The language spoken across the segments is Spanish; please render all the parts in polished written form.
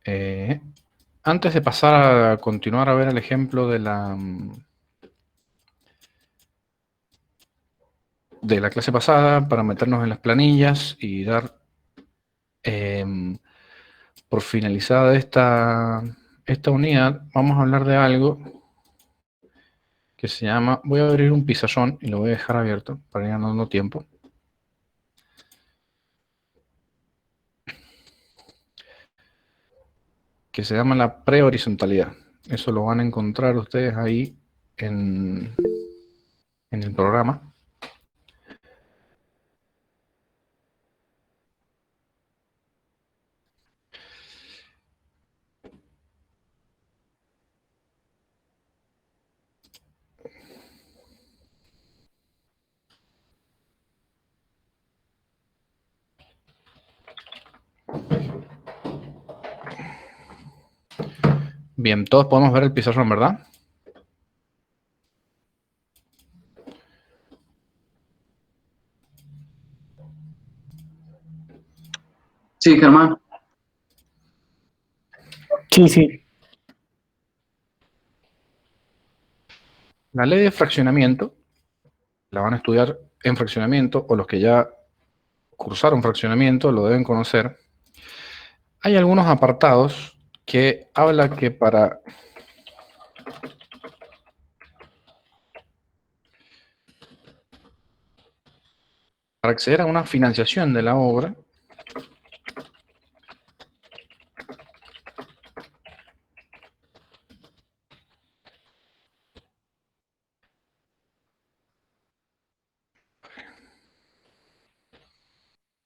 Eh, Antes de pasar a continuar a ver el ejemplo de la clase pasada, para meternos en las planillas y dar por finalizada esta unidad, vamos a hablar de algo que se llama, voy a abrir un pizarrón y lo voy a dejar abierto para ir ganando tiempo, que se llama la prehorizontalidad. Eso lo van a encontrar ustedes ahí en el programa. Bien, todos podemos ver el pizarrón, ¿verdad? Sí, Germán. Sí, sí. La ley de fraccionamiento la van a estudiar en fraccionamiento, o los que ya cursaron fraccionamiento lo deben conocer. Hay algunos apartados que habla que para acceder a una financiación de la obra,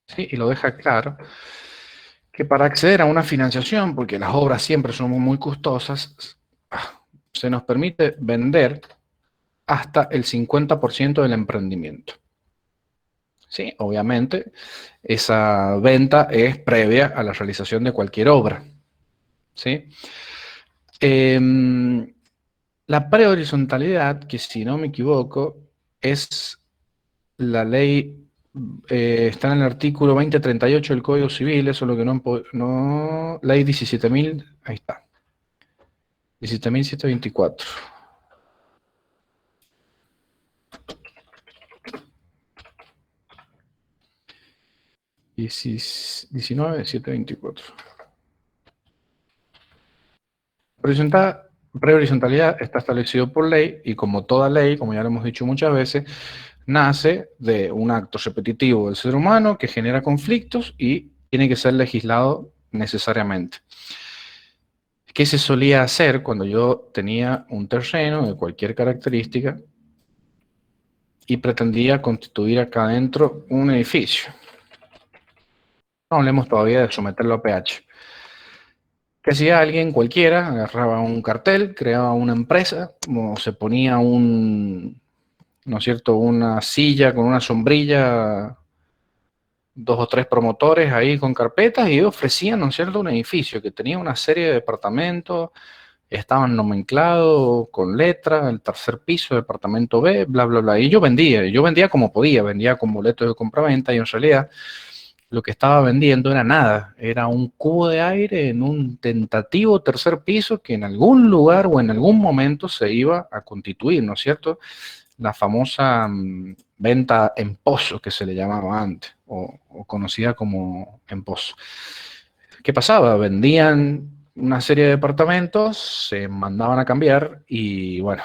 ¿sí? Y lo deja claro, que para acceder a una financiación, porque las obras siempre son muy costosas, se nos permite vender hasta el 50% del emprendimiento. Sí, obviamente, esa venta es previa a la realización de cualquier obra. ¿Sí? La prehorizontalidad, que si no me equivoco, es la ley, está en el artículo 2038 del Código Civil, eso es lo que no, ley 17.000, ahí está, 17.724. 19.724. Prehorizontalidad está establecido por ley y como toda ley, como ya lo hemos dicho muchas veces, nace de un acto repetitivo del ser humano que genera conflictos y tiene que ser legislado necesariamente. ¿Qué se solía hacer cuando yo tenía un terreno de cualquier característica y pretendía constituir acá adentro un edificio? No hablemos todavía de someterlo a pH. ¿Qué hacía alguien cualquiera? Agarraba un cartel, creaba una empresa, o se ponía ¿no es cierto?, una silla con una sombrilla, dos o tres promotores ahí con carpetas y ofrecían, ¿no es cierto?, un edificio que tenía una serie de departamentos, estaban nomenclados con letras, el tercer piso, departamento B, bla, bla, bla. Y yo vendía como podía, vendía con boletos de compraventa y en realidad lo que estaba vendiendo era nada, era un cubo de aire en un tentativo tercer piso que en algún lugar o en algún momento se iba a constituir, ¿no es cierto?, la famosa venta en pozo que se le llamaba antes, o conocida como en pozo. ¿Qué pasaba? Vendían una serie de departamentos, se mandaban a cambiar y bueno,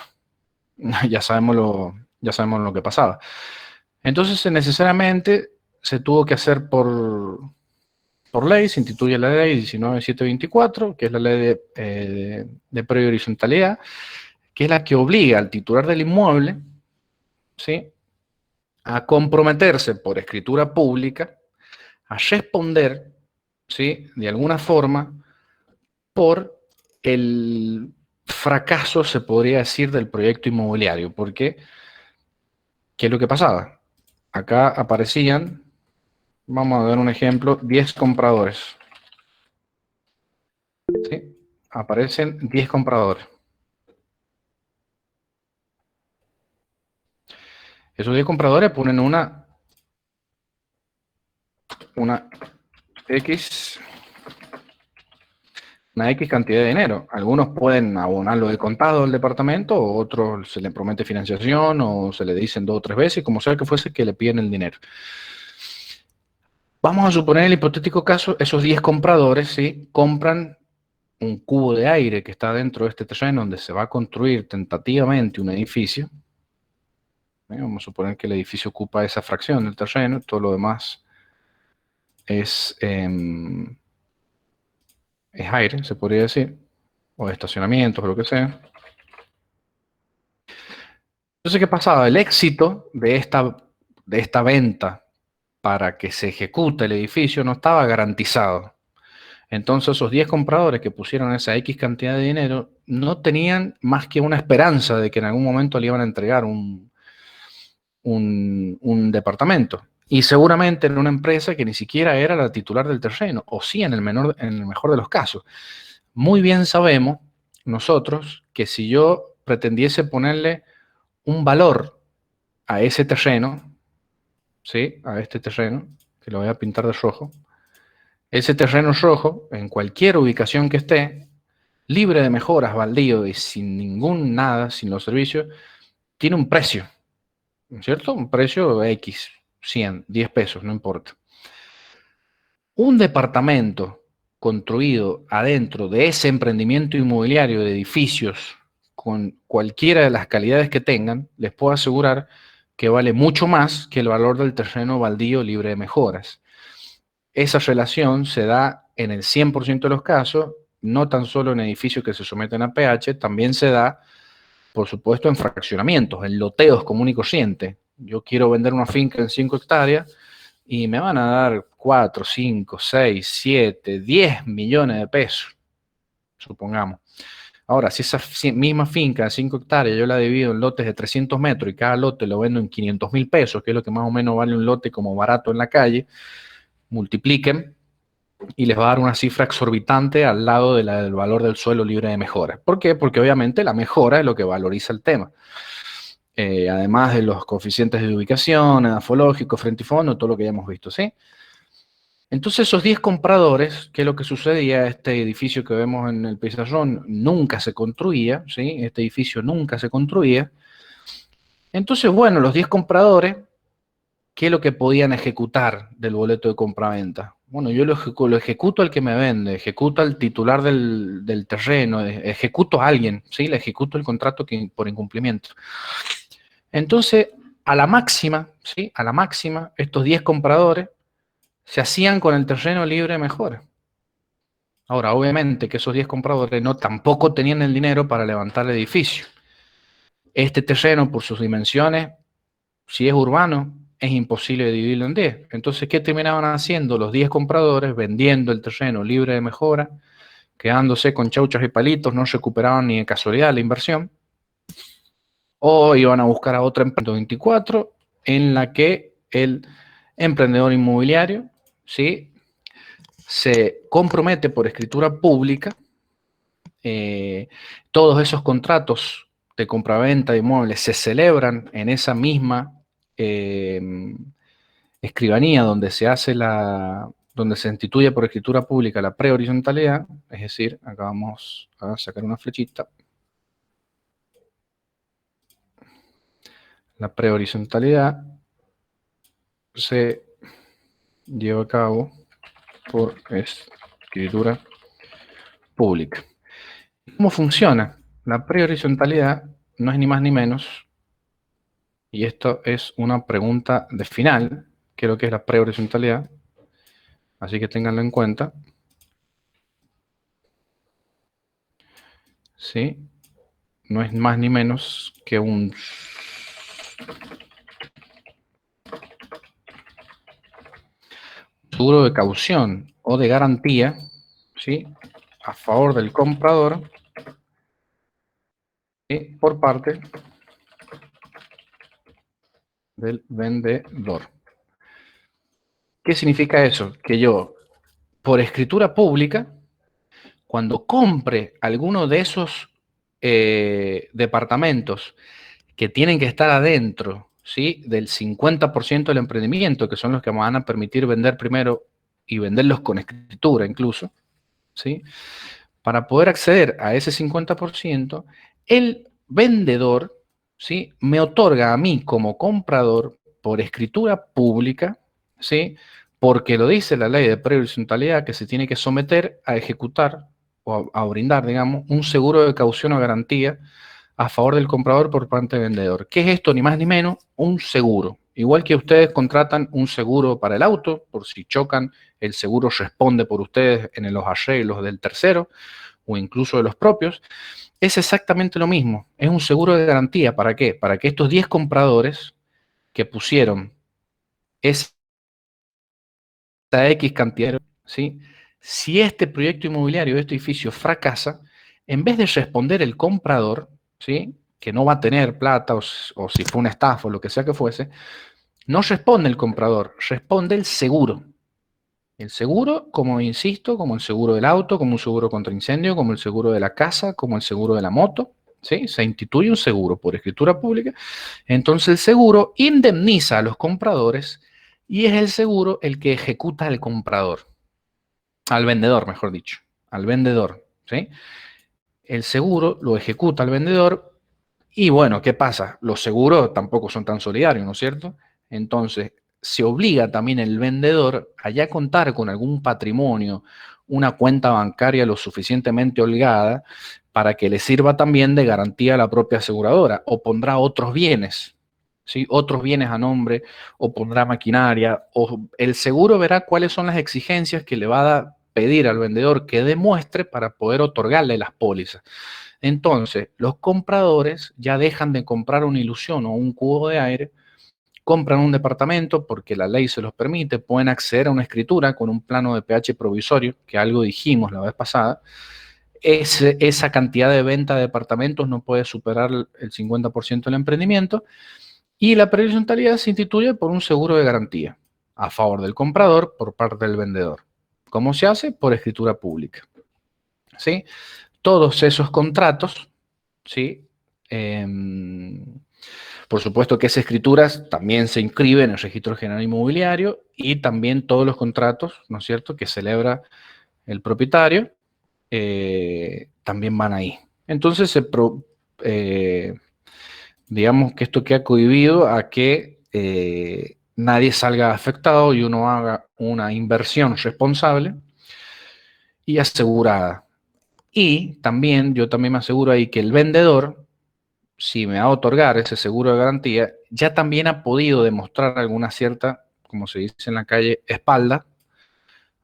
ya sabemos lo que pasaba. Entonces, necesariamente se tuvo que hacer por ley, se instituye la ley 19.724, que es la ley de prehorizontalidad, que es la que obliga al titular del inmueble, ¿sí?, a comprometerse por escritura pública a responder, ¿sí?, de alguna forma por el fracaso, se podría decir, del proyecto inmobiliario. Porque, ¿qué es lo que pasaba? Acá aparecían, vamos a dar un ejemplo, 10 compradores. ¿Sí? Aparecen 10 compradores. Esos 10 compradores ponen una X una X cantidad de dinero. Algunos pueden abonarlo de contado al departamento, o otros se le promete financiación, o se le dicen 2 o 3 veces, como sea que fuese, que le piden el dinero. Vamos a suponer el hipotético caso, esos 10 compradores, ¿sí?, compran un cubo de aire que está dentro de este terreno donde se va a construir tentativamente un edificio. Vamos a suponer que el edificio ocupa esa fracción del terreno, todo lo demás es aire, se podría decir, o estacionamientos, o lo que sea. Entonces, ¿qué pasaba? El éxito de esta venta para que se ejecute el edificio no estaba garantizado. Entonces, esos 10 compradores que pusieron esa X cantidad de dinero no tenían más que una esperanza de que en algún momento le iban a entregar un departamento. Y seguramente en una empresa que ni siquiera era la titular del terreno, o sí en el mejor de los casos. Muy bien sabemos nosotros que si yo pretendiese ponerle un valor a ese terreno, ¿sí?, a este terreno, que lo voy a pintar de rojo, ese terreno rojo, en cualquier ubicación que esté, libre de mejoras, baldío y sin ningún nada, sin los servicios, tiene un precio, ¿no es cierto? Un precio X, 100, 10 pesos, no importa. Un departamento construido adentro de ese emprendimiento inmobiliario de edificios con cualquiera de las calidades que tengan, les puedo asegurar que vale mucho más que el valor del terreno baldío libre de mejoras. Esa relación se da en el 100% de los casos, no tan solo en edificios que se someten a PH, también se da, por supuesto, en fraccionamientos, en loteos común y corriente. Yo quiero vender una finca en 5 hectáreas y me van a dar 4, 5, 6, 7, 10 millones de pesos, supongamos. Ahora, si esa misma finca de 5 hectáreas yo la divido en lotes de 300 metros y cada lote lo vendo en 500.000 pesos, que es lo que más o menos vale un lote como barato en la calle, multipliquen y les va a dar una cifra exorbitante al lado del valor del suelo libre de mejora. ¿Por qué? Porque obviamente la mejora es lo que valoriza el tema. Además de los coeficientes de ubicación, edafológico, frente y fondo, todo lo que ya hemos visto, ¿sí? Entonces esos 10 compradores, ¿qué es lo que sucedía? Este edificio que vemos en el pizarrón nunca se construía, ¿sí? Este edificio nunca se construía. Entonces, bueno, los 10 compradores, ¿qué es lo que podían ejecutar del boleto de compraventa? Bueno, yo lo ejecuto al que me vende, ejecuto al titular del terreno, ejecuto a alguien, ¿sí? Le ejecuto el contrato por incumplimiento. Entonces, a la máxima, ¿sí?, a la máxima, estos 10 compradores se hacían con el terreno libre mejor. Ahora, obviamente que esos 10 compradores no tampoco tenían el dinero para levantar el edificio. Este terreno, por sus dimensiones, si es urbano, es imposible dividirlo en 10. Entonces, ¿qué terminaban haciendo los 10 compradores? Vendiendo el terreno libre de mejora, quedándose con chauchas y palitos, no recuperaban ni de casualidad la inversión, o iban a buscar a otra empresa 24 en la que el emprendedor inmobiliario, ¿sí?, se compromete por escritura pública. Todos esos contratos de compraventa de inmuebles se celebran en esa misma escribanía donde se hace donde se instituye por escritura pública la prehorizontalidad, es decir, acá vamos a sacar una flechita. La prehorizontalidad se lleva a cabo por escritura pública. ¿Cómo funciona? La prehorizontalidad no es ni más ni menos, y esto es una pregunta de final, que es lo que es la prehorizontalidad, así que ténganlo en cuenta. ¿Sí? No es más ni menos que un seguro de caución o de garantía, ¿sí?, a favor del comprador y por parte del vendedor. ¿Qué significa eso? Que yo, por escritura pública, cuando compre alguno de esos departamentos que tienen que estar adentro, ¿sí?, del 50% del emprendimiento, que son los que me van a permitir vender primero y venderlos con escritura incluso, ¿sí?, Para poder acceder a ese 50%, el vendedor, ¿sí?, me otorga a mí como comprador por escritura pública, ¿sí?, porque lo dice la ley de prehorizontalidad, que se tiene que someter a ejecutar o a brindar, digamos, un seguro de caución o garantía a favor del comprador por parte del vendedor. ¿Qué es esto? Ni más ni menos, un seguro. Igual que ustedes contratan un seguro para el auto, por si chocan, el seguro responde por ustedes en los arreglos del tercero o incluso de los propios. Es exactamente lo mismo. Es un seguro de garantía. ¿Para qué? Para que estos 10 compradores que pusieron esa X cantidad, ¿sí?, si este proyecto inmobiliario, este edificio fracasa, en vez de responder el comprador, ¿sí?, que no va a tener plata o si fue una estafa o lo que sea que fuese, no responde el comprador, responde el seguro. El seguro, como insisto, como el seguro del auto, como un seguro contra incendio, como el seguro de la casa, como el seguro de la moto, ¿sí? Se instituye un seguro por escritura pública. Entonces el seguro indemniza a los compradores y es el seguro el que ejecuta al comprador, al vendedor, mejor dicho, al vendedor, ¿sí? El seguro lo ejecuta al vendedor y bueno, ¿qué pasa? Los seguros tampoco son tan solidarios, ¿no es cierto? Entonces, se obliga también el vendedor a ya contar con algún patrimonio, una cuenta bancaria lo suficientemente holgada para que le sirva también de garantía a la propia aseguradora, o pondrá otros bienes, ¿sí? Otros bienes a nombre, o pondrá maquinaria, o el seguro verá cuáles son las exigencias que le va a pedir al vendedor que demuestre para poder otorgarle las pólizas. Entonces, los compradores ya dejan de comprar una ilusión o un cubo de aire, compran un departamento porque la ley se los permite, pueden acceder a una escritura con un plano de pH provisorio, que algo dijimos la vez pasada. Esa cantidad de venta de departamentos no puede superar el 50% del emprendimiento y la prehorizontalidad se instituye por un seguro de garantía a favor del comprador por parte del vendedor. ¿Cómo se hace? Por escritura pública. ¿Sí? Todos esos contratos, ¿sí? Por supuesto que esas escrituras también se inscriben en el Registro General Inmobiliario y también todos los contratos, ¿no es cierto?, que celebra el propietario, también van ahí. Entonces, digamos que esto queda cohibido a que nadie salga afectado y uno haga una inversión responsable y asegurada. Y también, yo también me aseguro ahí que el vendedor, si me va a otorgar ese seguro de garantía, ya también ha podido demostrar alguna cierta, como se dice en la calle, espalda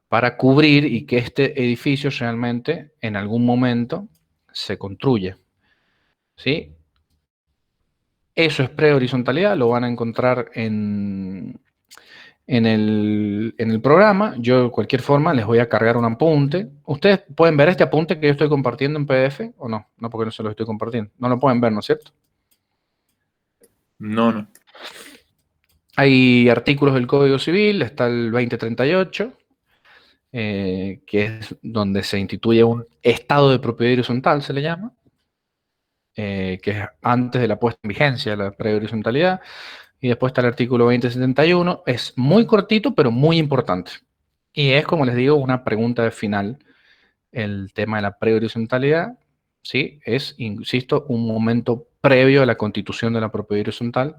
para cubrir y que este edificio realmente en algún momento se construya. ¿Sí? Eso es prehorizontalidad, lo van a encontrar en el programa. Yo de cualquier forma les voy a cargar un apunte. Ustedes pueden ver este apunte que yo estoy compartiendo en PDF o no, no, porque no se lo estoy compartiendo. No lo pueden ver, ¿no es cierto? No. Hay artículos del Código Civil, está el 2038, que es donde se instituye un estado de propiedad horizontal, se le llama, que es antes de la puesta en vigencia de la prehorizontalidad. Y después está el artículo 2071. Es muy cortito, pero muy importante. Y es, como les digo, una pregunta de final. El tema de la prehorizontalidad, ¿sí? Es, insisto, un momento previo a la constitución de la propiedad horizontal,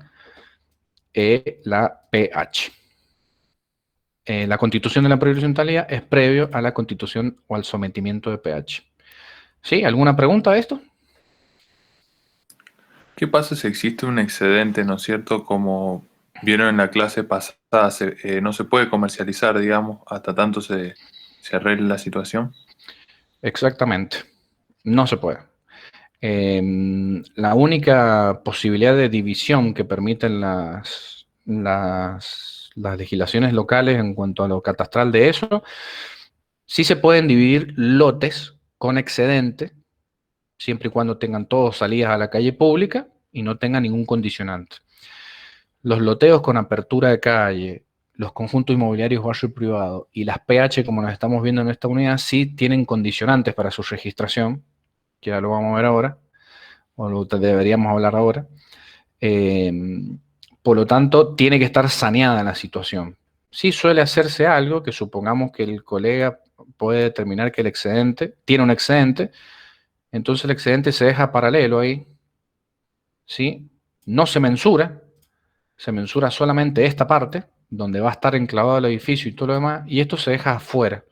la PH. La constitución de la prehorizontalidad es previo a la constitución o al sometimiento de PH. ¿Sí? ¿Alguna pregunta de esto? ¿Qué pasa si existe un excedente, ¿no es cierto? Como vieron en la clase pasada, no se puede comercializar, digamos, hasta tanto se arregle la situación. Exactamente. No se puede. La única posibilidad de división que permiten las legislaciones locales en cuanto a lo catastral de eso, sí se pueden dividir lotes con excedente, siempre y cuando tengan todos salidas a la calle pública y no tengan ningún condicionante. Los loteos con apertura de calle, los conjuntos inmobiliarios barrio privado y las PH, como nos estamos viendo en esta unidad, sí tienen condicionantes para su registración, que ya lo vamos a ver ahora, o lo deberíamos hablar ahora. Por lo tanto, tiene que estar saneada la situación. Sí suele hacerse algo, que supongamos que el colega, puede determinar que el excedente tiene un excedente. Entonces el excedente se deja paralelo ahí, ¿sí? No se mensura solamente esta parte, donde va a estar enclavado el edificio y todo lo demás, y esto se deja afuera.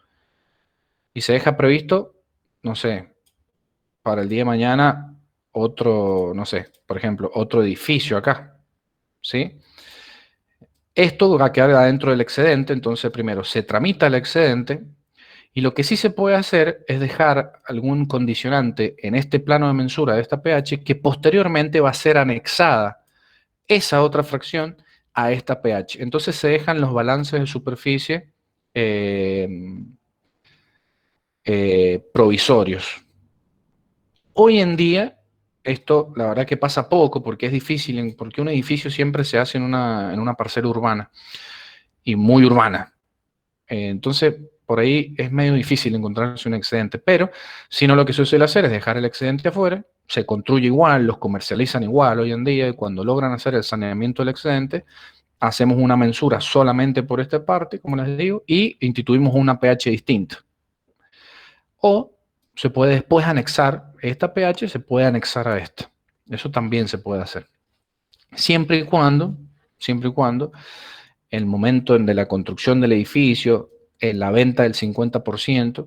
Y se deja previsto, no sé, para el día de mañana, otro, no sé, por ejemplo, otro edificio acá, ¿sí? Esto va a quedar adentro del excedente, entonces primero se tramita el excedente, y lo que sí se puede hacer es dejar algún condicionante en este plano de mensura de esta pH que posteriormente va a ser anexada esa otra fracción a esta pH. Entonces se dejan los balances de superficie provisorios. Hoy en día, esto la verdad que pasa poco porque es difícil, porque un edificio siempre se hace en una parcela urbana y muy urbana. Entonces, por ahí es medio difícil encontrarse un excedente, pero si no, lo que se suele hacer es dejar el excedente afuera, se construye igual, los comercializan igual hoy en día, y cuando logran hacer el saneamiento del excedente, hacemos una mensura solamente por esta parte, como les digo, y instituimos una pH distinta. O se puede después anexar esta pH, se puede anexar a esta. Eso también se puede hacer. Siempre y cuando el momento de la construcción del edificio, en la venta del 50%,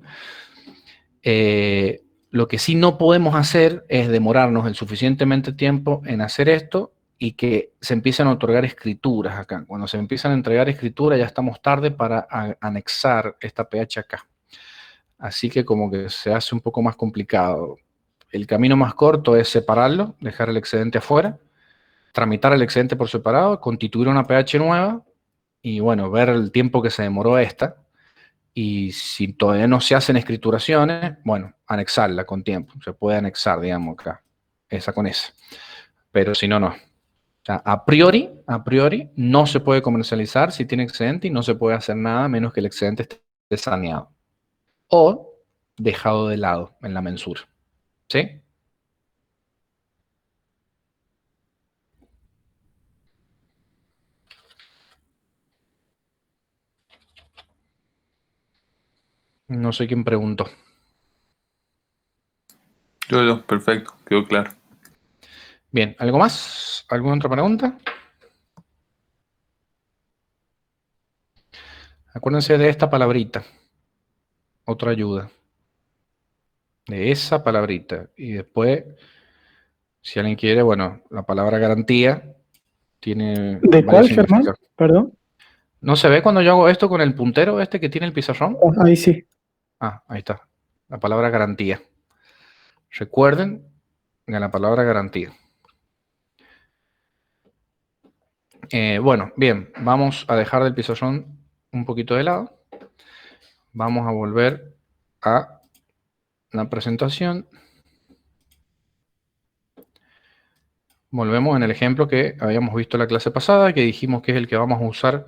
lo que sí no podemos hacer es demorarnos el suficientemente tiempo en hacer esto y que se empiecen a otorgar escrituras acá. Cuando se empiezan a entregar escrituras ya estamos tarde para anexar esta pH acá. Así que como que se hace un poco más complicado. El camino más corto es separarlo, dejar el excedente afuera, tramitar el excedente por separado, constituir una pH nueva y bueno, ver el tiempo que se demoró esta. Y si todavía no se hacen escrituraciones, bueno, anexarla con tiempo. Se puede anexar, digamos, acá, esa con esa. Pero si no, no. O sea, a priori, no se puede comercializar si tiene excedente y no se puede hacer nada menos que el excedente esté saneado o dejado de lado en la mensura. ¿Sí? No sé quién preguntó. Yo, perfecto, quedó claro. Bien, ¿algo más? ¿Alguna otra pregunta? Acuérdense de esta palabrita. Otra ayuda. De esa palabrita. Y después, si alguien quiere, bueno, la palabra garantía tiene ¿De varios cuál, Germán? significados. Perdón. ¿No se ve cuando yo hago esto con el puntero este que tiene el pizarrón? Ahí sí. Ah, ahí está. La palabra garantía. Recuerden de la palabra garantía. Bueno, bien, vamos a dejar del pizarrón un poquito de lado. Vamos a volver a la presentación. Volvemos en el ejemplo que habíamos visto la clase pasada, que dijimos que es el que vamos a usar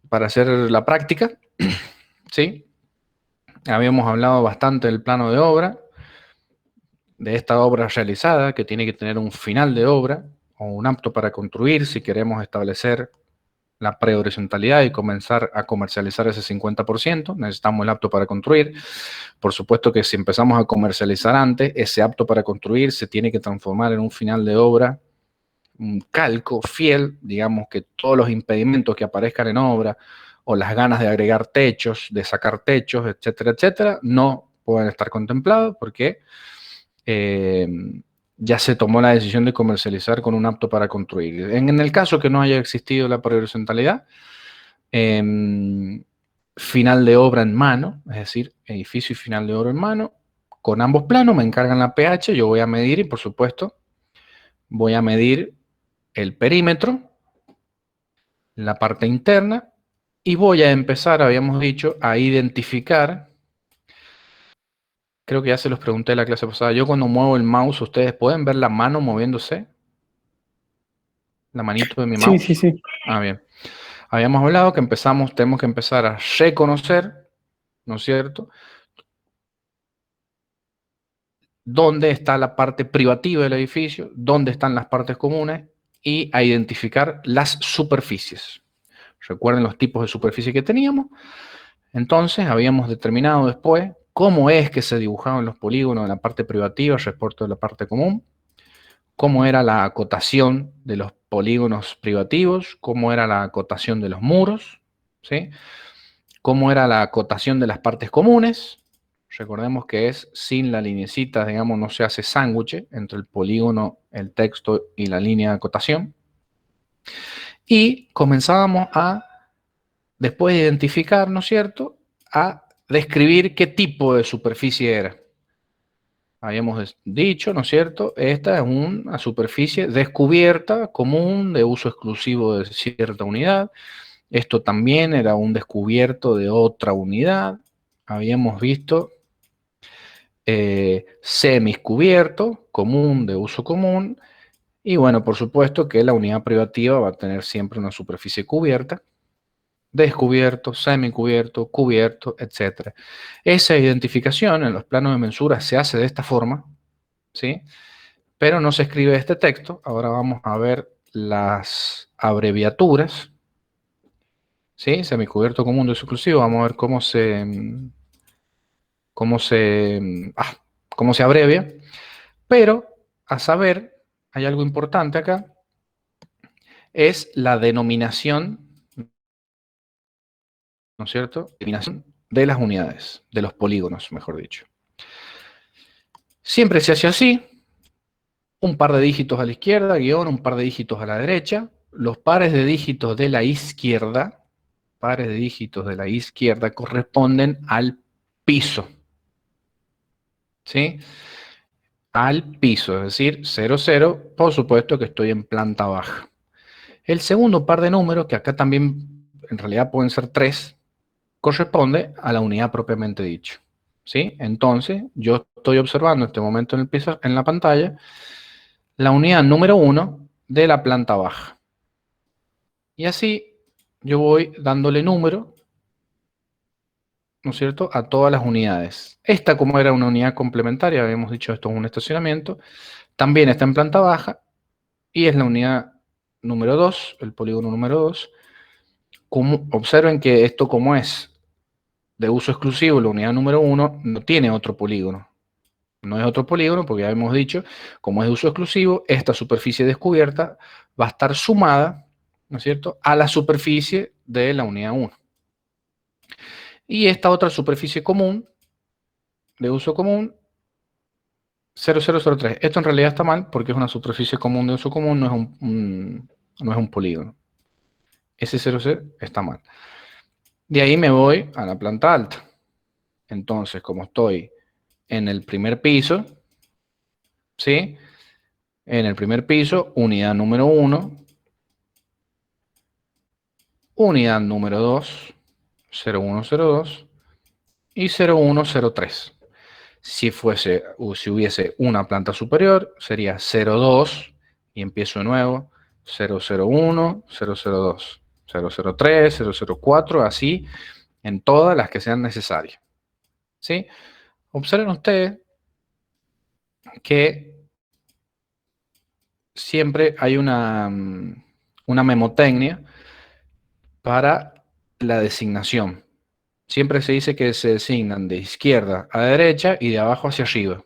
para hacer la práctica. ¿Sí? Habíamos hablado bastante del plano de obra, de esta obra realizada, que tiene que tener un final de obra o un apto para construir si queremos establecer la prehorizontalidad y comenzar a comercializar ese 50%, necesitamos el apto para construir. Por supuesto que si empezamos a comercializar antes, ese apto para construir se tiene que transformar en un final de obra, un calco fiel, digamos que todos los impedimentos que aparezcan en obra o las ganas de agregar techos, de sacar techos, etcétera, etcétera, no pueden estar contemplados porque ya se tomó la decisión de comercializar con un apto para construir. En el caso que no haya existido la prehorizontalidad, final de obra en mano, es decir, edificio y final de obra en mano, con ambos planos me encargan la pH, yo voy a medir y por supuesto voy a medir el perímetro, la parte interna y voy a empezar, habíamos dicho, a identificar. Creo que ya se los pregunté la clase pasada. Yo cuando muevo el mouse, ¿ustedes pueden ver la mano moviéndose? La manito de mi mouse. Sí, sí, sí. Ah, bien. Habíamos hablado que tenemos que empezar a reconocer, ¿no es cierto?, dónde está la parte privativa del edificio, dónde están las partes comunes y a identificar las superficies. Recuerden los tipos de superficie que teníamos. Entonces, habíamos determinado después cómo es que se dibujaban los polígonos en la parte privativa respecto de la parte común, cómo era la acotación de los polígonos privativos, cómo era la acotación de los muros, ¿sí? Cómo era la acotación de las partes comunes. Recordemos que es sin la linecita, digamos, no se hace sándwich entre el polígono, el texto y la línea de acotación. Y comenzábamos a, después de identificar, ¿no es cierto?, a describir qué tipo de superficie era. Habíamos dicho, ¿no es cierto?, esta es una superficie descubierta, común, de uso exclusivo de cierta unidad. Esto también era un descubierto de otra unidad. Habíamos visto semiscubierto, común, de uso común. Y bueno, por supuesto que la unidad privativa va a tener siempre una superficie cubierta, descubierto, semicubierto, cubierto, etc. Esa identificación en los planos de mensura se hace de esta forma, ¿sí? Pero no se escribe este texto. Ahora vamos a ver las abreviaturas, ¿sí? Semicubierto, común, de uso exclusivo. Vamos a ver cómo se abrevia. Pero, a saber, hay algo importante acá, es la denominación, ¿no es cierto?, denominación de las unidades, de los polígonos, mejor dicho. Siempre se hace así, un par de dígitos a la izquierda, guión, un par de dígitos a la derecha. Los pares de dígitos de la izquierda, corresponden al piso, ¿sí? Al piso, es decir, 0, 0, por supuesto que estoy en planta baja. El segundo par de números, que acá también en realidad pueden ser 3, corresponde a la unidad propiamente dicho, ¿sí? Entonces, yo estoy observando en este momento en el piso, en la pantalla, la unidad número 1 de la planta baja. Y así yo voy dándole número, ¿no es cierto?, a todas las unidades. Esta, como era una unidad complementaria, habíamos dicho esto es un estacionamiento, también está en planta baja y es la unidad número 2, el polígono número 2. Observen que esto, como es de uso exclusivo, la unidad número 1 no tiene otro polígono. No es otro polígono porque ya hemos dicho, como es de uso exclusivo, esta superficie descubierta va a estar sumada, ¿no es cierto?, a la superficie de la unidad 1. Y esta otra superficie común, de uso común, 0003. Esto en realidad está mal porque es una superficie común de uso común, no es un polígono. Ese 00 está mal. De ahí me voy a la planta alta. Entonces, como estoy en el primer piso, ¿sí?, en el primer piso, unidad número 1, unidad número 2, 0102 y 0103. Si hubiese una planta superior, sería 02 y empiezo de nuevo, 001, 002, 003, 004, así en todas las que sean necesarias, ¿sí? Observen ustedes que siempre hay una memotecnia para la designación. Siempre se dice que se designan de izquierda a derecha y de abajo hacia arriba.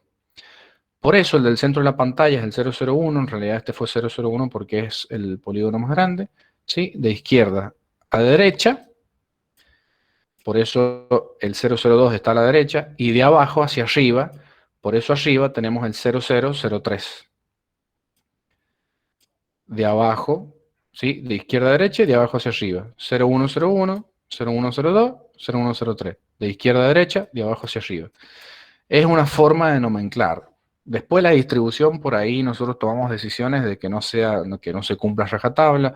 Por eso el del centro de la pantalla es el 001, en realidad este fue 001 porque es el polígono más grande, ¿sí? De izquierda a derecha, por eso el 002 está a la derecha, y de abajo hacia arriba, por eso arriba tenemos el 0003. De abajo, ¿sí?, de izquierda a derecha y de abajo hacia arriba. 0101, 0102, 0103. De izquierda a derecha, de abajo hacia arriba. Es una forma de nomenclar. Después la distribución, por ahí nosotros tomamos decisiones de que no se cumpla rajatabla.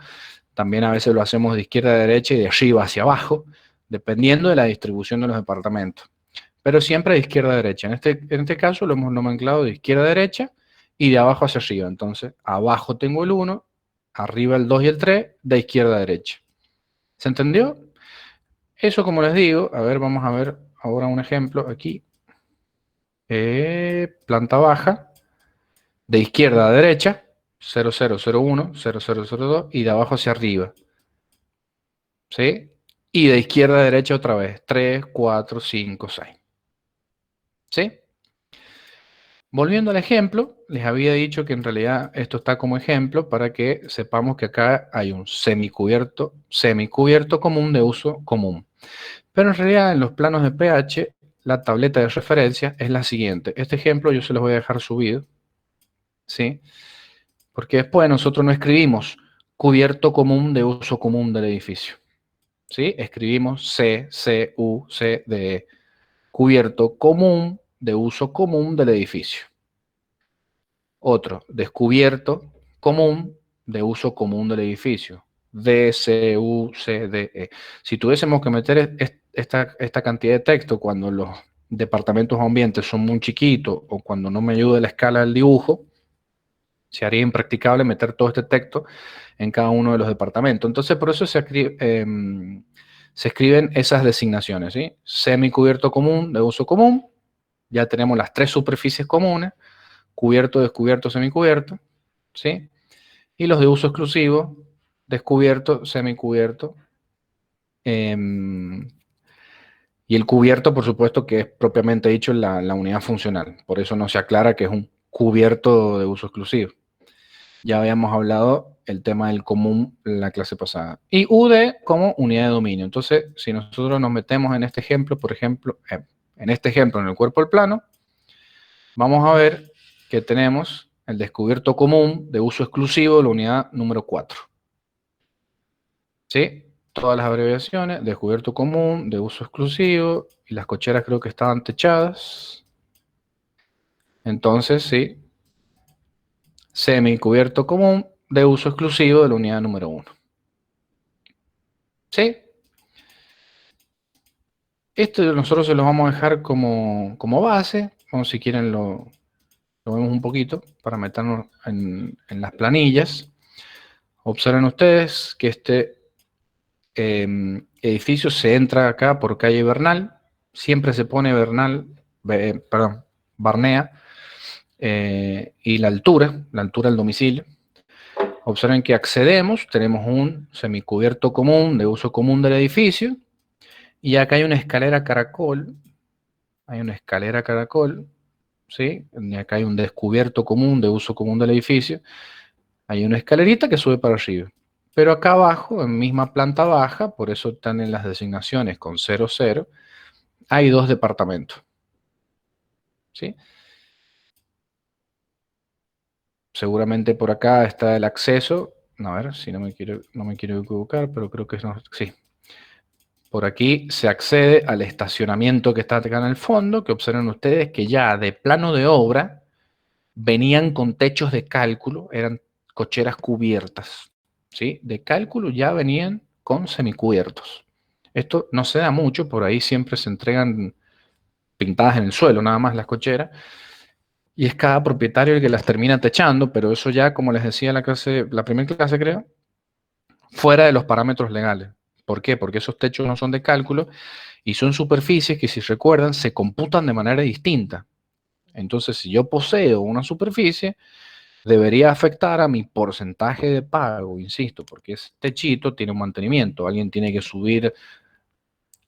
También a veces lo hacemos de izquierda a derecha y de arriba hacia abajo, dependiendo de la distribución de los departamentos. Pero siempre de izquierda a derecha. En este caso lo hemos nomenclado de izquierda a derecha y de abajo hacia arriba. Entonces, abajo tengo el 1, arriba el 2 y el 3, de izquierda a derecha. ¿Se entendió? Eso, como les digo, a ver, vamos a ver ahora un ejemplo aquí. Planta baja, de izquierda a derecha, 0001, 0002, y de abajo hacia arriba. ¿Sí? Y de izquierda a derecha otra vez. 3, 4, 5, 6. ¿Sí? Volviendo al ejemplo, les había dicho que en realidad esto está como ejemplo para que sepamos que acá hay un semicubierto común de uso común. Pero en realidad en los planos de pH, la tableta de referencia es la siguiente. Este ejemplo yo se los voy a dejar subido, ¿sí? Porque después nosotros no escribimos cubierto común de uso común del edificio, ¿sí? Escribimos CUCDE, cubierto común de uso común del edificio. Otro, descubierto común de uso común del edificio. DCUCDE. Si tuviésemos que meter esta cantidad de texto cuando los departamentos o ambientes son muy chiquitos o cuando no me ayude la escala del dibujo, se haría impracticable meter todo este texto en cada uno de los departamentos. Entonces, por eso se escriben esas designaciones, ¿sí? Semicubierto común de uso común. Ya tenemos las 3 superficies comunes. Cubierto, descubierto, semicubierto, ¿sí? Y los de uso exclusivo, descubierto, semicubierto. Y el cubierto, por supuesto, que es propiamente dicho la unidad funcional. Por eso no se aclara que es un cubierto de uso exclusivo. Ya habíamos hablado el tema del común en la clase pasada. Y UD como unidad de dominio. Entonces, si nosotros nos metemos en este ejemplo, por ejemplo, en el cuerpo del plano, vamos a ver que tenemos el descubierto común de uso exclusivo de la unidad número 4. ¿Sí? Todas las abreviaciones, descubierto común de uso exclusivo, y las cocheras creo que estaban techadas. Entonces, sí, semicubierto común de uso exclusivo de la unidad número 1. ¿Sí? Esto nosotros se lo vamos a dejar como base. Vamos, si quieren lo vemos un poquito para meternos en las planillas. Observen ustedes que este edificio se entra acá por calle Bernal. Siempre se pone Barnea, y la altura del domicilio. Observen que accedemos, tenemos un semicubierto común de uso común del edificio. Y acá hay una escalera caracol. ¿Sí? Y acá hay un descubierto común de uso común del edificio. Hay una escalerita que sube para arriba. Pero acá abajo, en misma planta baja, por eso están en las designaciones con 00, hay 2 departamentos. ¿Sí? Seguramente por acá está el acceso. A ver, si no me quiero equivocar, pero creo que no. Sí. Por aquí se accede al estacionamiento que está acá en el fondo, que observen ustedes que ya de plano de obra venían con techos de cálculo, eran cocheras cubiertas, ¿sí? De cálculo ya venían con semicubiertos. Esto no se da mucho, por ahí siempre se entregan pintadas en el suelo, nada más las cocheras, y es cada propietario el que las termina techando, pero eso ya, como les decía en la primera clase creo, fuera de los parámetros legales. ¿Por qué? Porque esos techos no son de cálculo y son superficies que, si recuerdan, se computan de manera distinta. Entonces, si yo poseo una superficie, debería afectar a mi porcentaje de pago, insisto, porque ese techito tiene un mantenimiento. Alguien tiene que subir,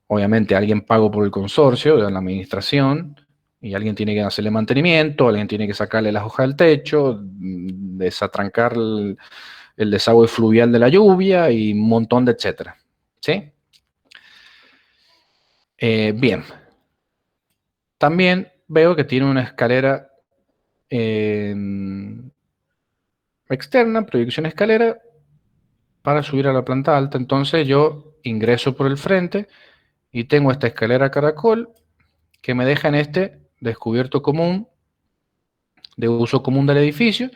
obviamente, alguien pago por el consorcio, de la administración, y alguien tiene que hacerle mantenimiento, alguien tiene que sacarle las hojas del techo, desatrancar el desagüe fluvial de la lluvia y un montón de etcétera. ¿Sí? Bien. También veo que tiene una escalera externa, proyección escalera, para subir a la planta alta. Entonces yo ingreso por el frente y tengo esta escalera caracol que me deja en este descubierto común de uso común del edificio,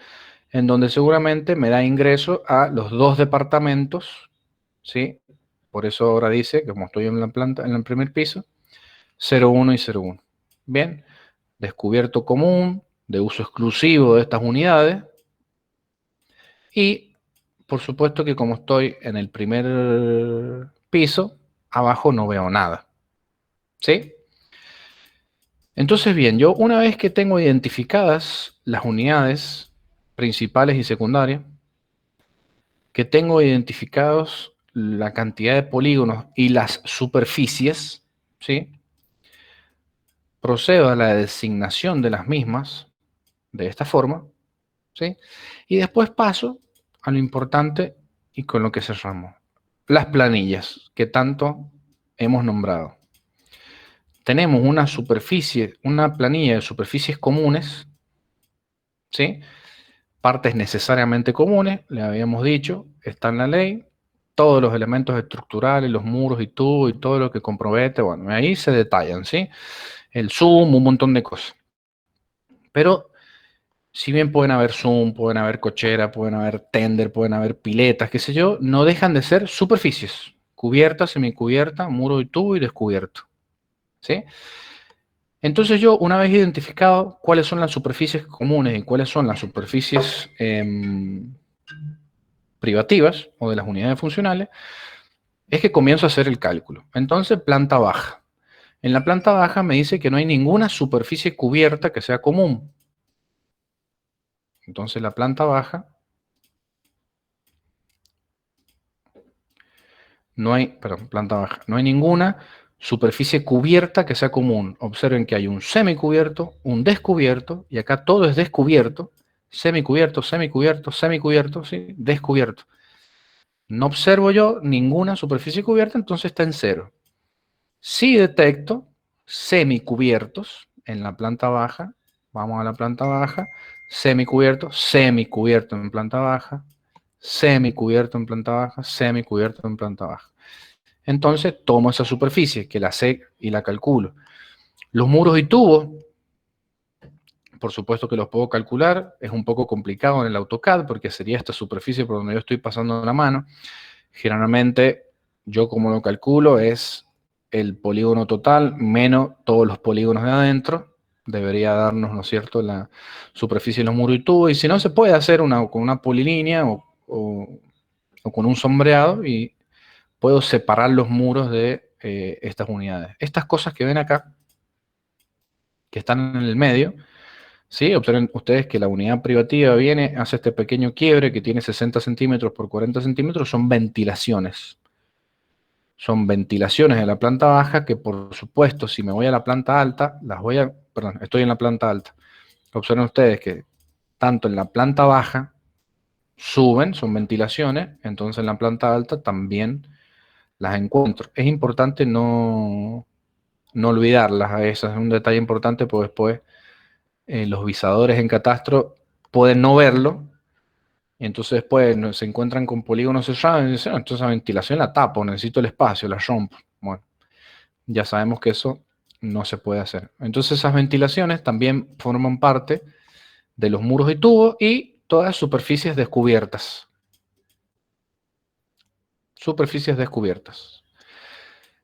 en donde seguramente me da ingreso a los 2 departamentos, ¿sí? Por eso ahora dice, como estoy en la planta, en el primer piso, 01 y 01. Bien, descubierto común de uso exclusivo de estas unidades. Y por supuesto que como estoy en el primer piso, abajo no veo nada. ¿Sí? Entonces, bien, yo una vez que tengo identificadas las unidades principales y secundarias, que tengo identificados la cantidad de polígonos y las superficies, ¿sí? Procedo a la designación de las mismas de esta forma, ¿sí? Y después paso a lo importante y con lo que cerramos. Las planillas que tanto hemos nombrado. Tenemos una superficie, una planilla de superficies comunes, ¿sí? Partes necesariamente comunes, le habíamos dicho, está en la ley, todos los elementos estructurales, los muros y todo lo que compromete, bueno, ahí se detallan, ¿sí? El zoom, un montón de cosas. Pero si bien pueden haber zoom, pueden haber cochera, pueden haber tender, pueden haber piletas, qué sé yo, no dejan de ser superficies, cubierta, semicubierta, muro y tubo y descubierto, ¿sí? Entonces yo, una vez identificado cuáles son las superficies comunes y cuáles son las superficies privativas o de las unidades funcionales, es que comienzo a hacer el cálculo. Entonces, planta baja. En la planta baja me dice que no hay ninguna superficie cubierta que sea común. Entonces, la planta baja, planta baja, no hay ninguna superficie cubierta que sea común. Observen que hay un semicubierto, un descubierto, y acá todo es descubierto, semicubierto, semicubierto, semicubierto, ¿sí? Descubierto. No observo yo ninguna superficie cubierta, entonces está en cero. Si detecto semicubiertos en la planta baja, vamos a la planta baja, semicubierto, semicubierto en planta baja, semicubierto en planta baja, semicubierto en planta baja. Entonces tomo esa superficie, que la sé y la calculo. Los muros y tubos, por supuesto que los puedo calcular, es un poco complicado en el AutoCAD porque sería esta superficie por donde yo estoy pasando la mano. Generalmente, yo como lo calculo es el polígono total menos todos los polígonos de adentro. Debería darnos, ¿no es cierto?, la superficie de los muros y tubos. Y si no, se puede hacer con una polilínea o con un sombreado y puedo separar los muros de estas unidades. Estas cosas que ven acá, que están en el medio, ¿sí? Observen ustedes que la unidad privativa viene, hace este pequeño quiebre que tiene 60 centímetros por 40 centímetros, son ventilaciones. Son ventilaciones de la planta baja que, por supuesto, si me voy a la planta alta, estoy en la planta alta. Observen ustedes que tanto en la planta baja suben, son ventilaciones, entonces en la planta alta también las encuentro. Es importante no olvidarlas a esas, es un detalle importante porque después los visadores en catastro pueden no verlo, y entonces después se encuentran con polígonos cerrados y dicen, entonces esa ventilación la tapo, necesito el espacio, la rompo. Bueno, ya sabemos que eso no se puede hacer. Entonces esas ventilaciones también forman parte de los muros y tubos y todas superficies descubiertas. Superficies descubiertas.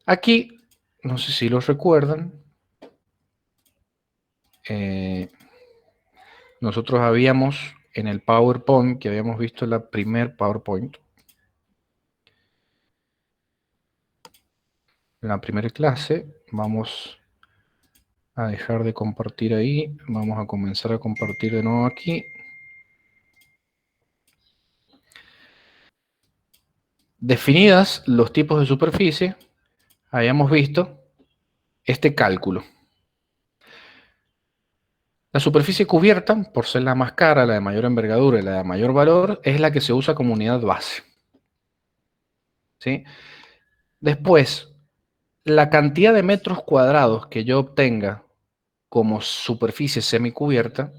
Aquí, no sé si lo recuerdan, nosotros habíamos en el PowerPoint, que habíamos visto en la primer PowerPoint, en la primera clase, vamos a dejar de compartir ahí, vamos a comenzar a compartir de nuevo aquí. Definidas los tipos de superficie, habíamos visto este cálculo. La superficie cubierta, por ser la más cara, la de mayor envergadura y la de mayor valor, es la que se usa como unidad base. ¿Sí? Después, la cantidad de metros cuadrados que yo obtenga como superficie semicubierta,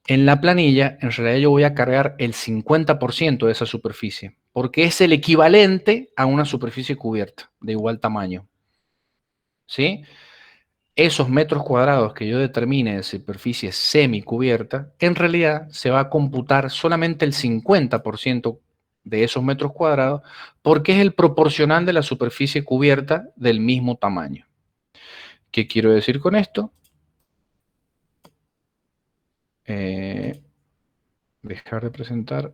en la planilla, en realidad yo voy a cargar el 50% de esa superficie, porque es el equivalente a una superficie cubierta de igual tamaño. ¿Sí? Esos metros cuadrados que yo determine de superficie semicubierta, en realidad se va a computar solamente el 50% de esos metros cuadrados, porque es el proporcional de la superficie cubierta del mismo tamaño. ¿Qué quiero decir con esto? Dejar de presentar.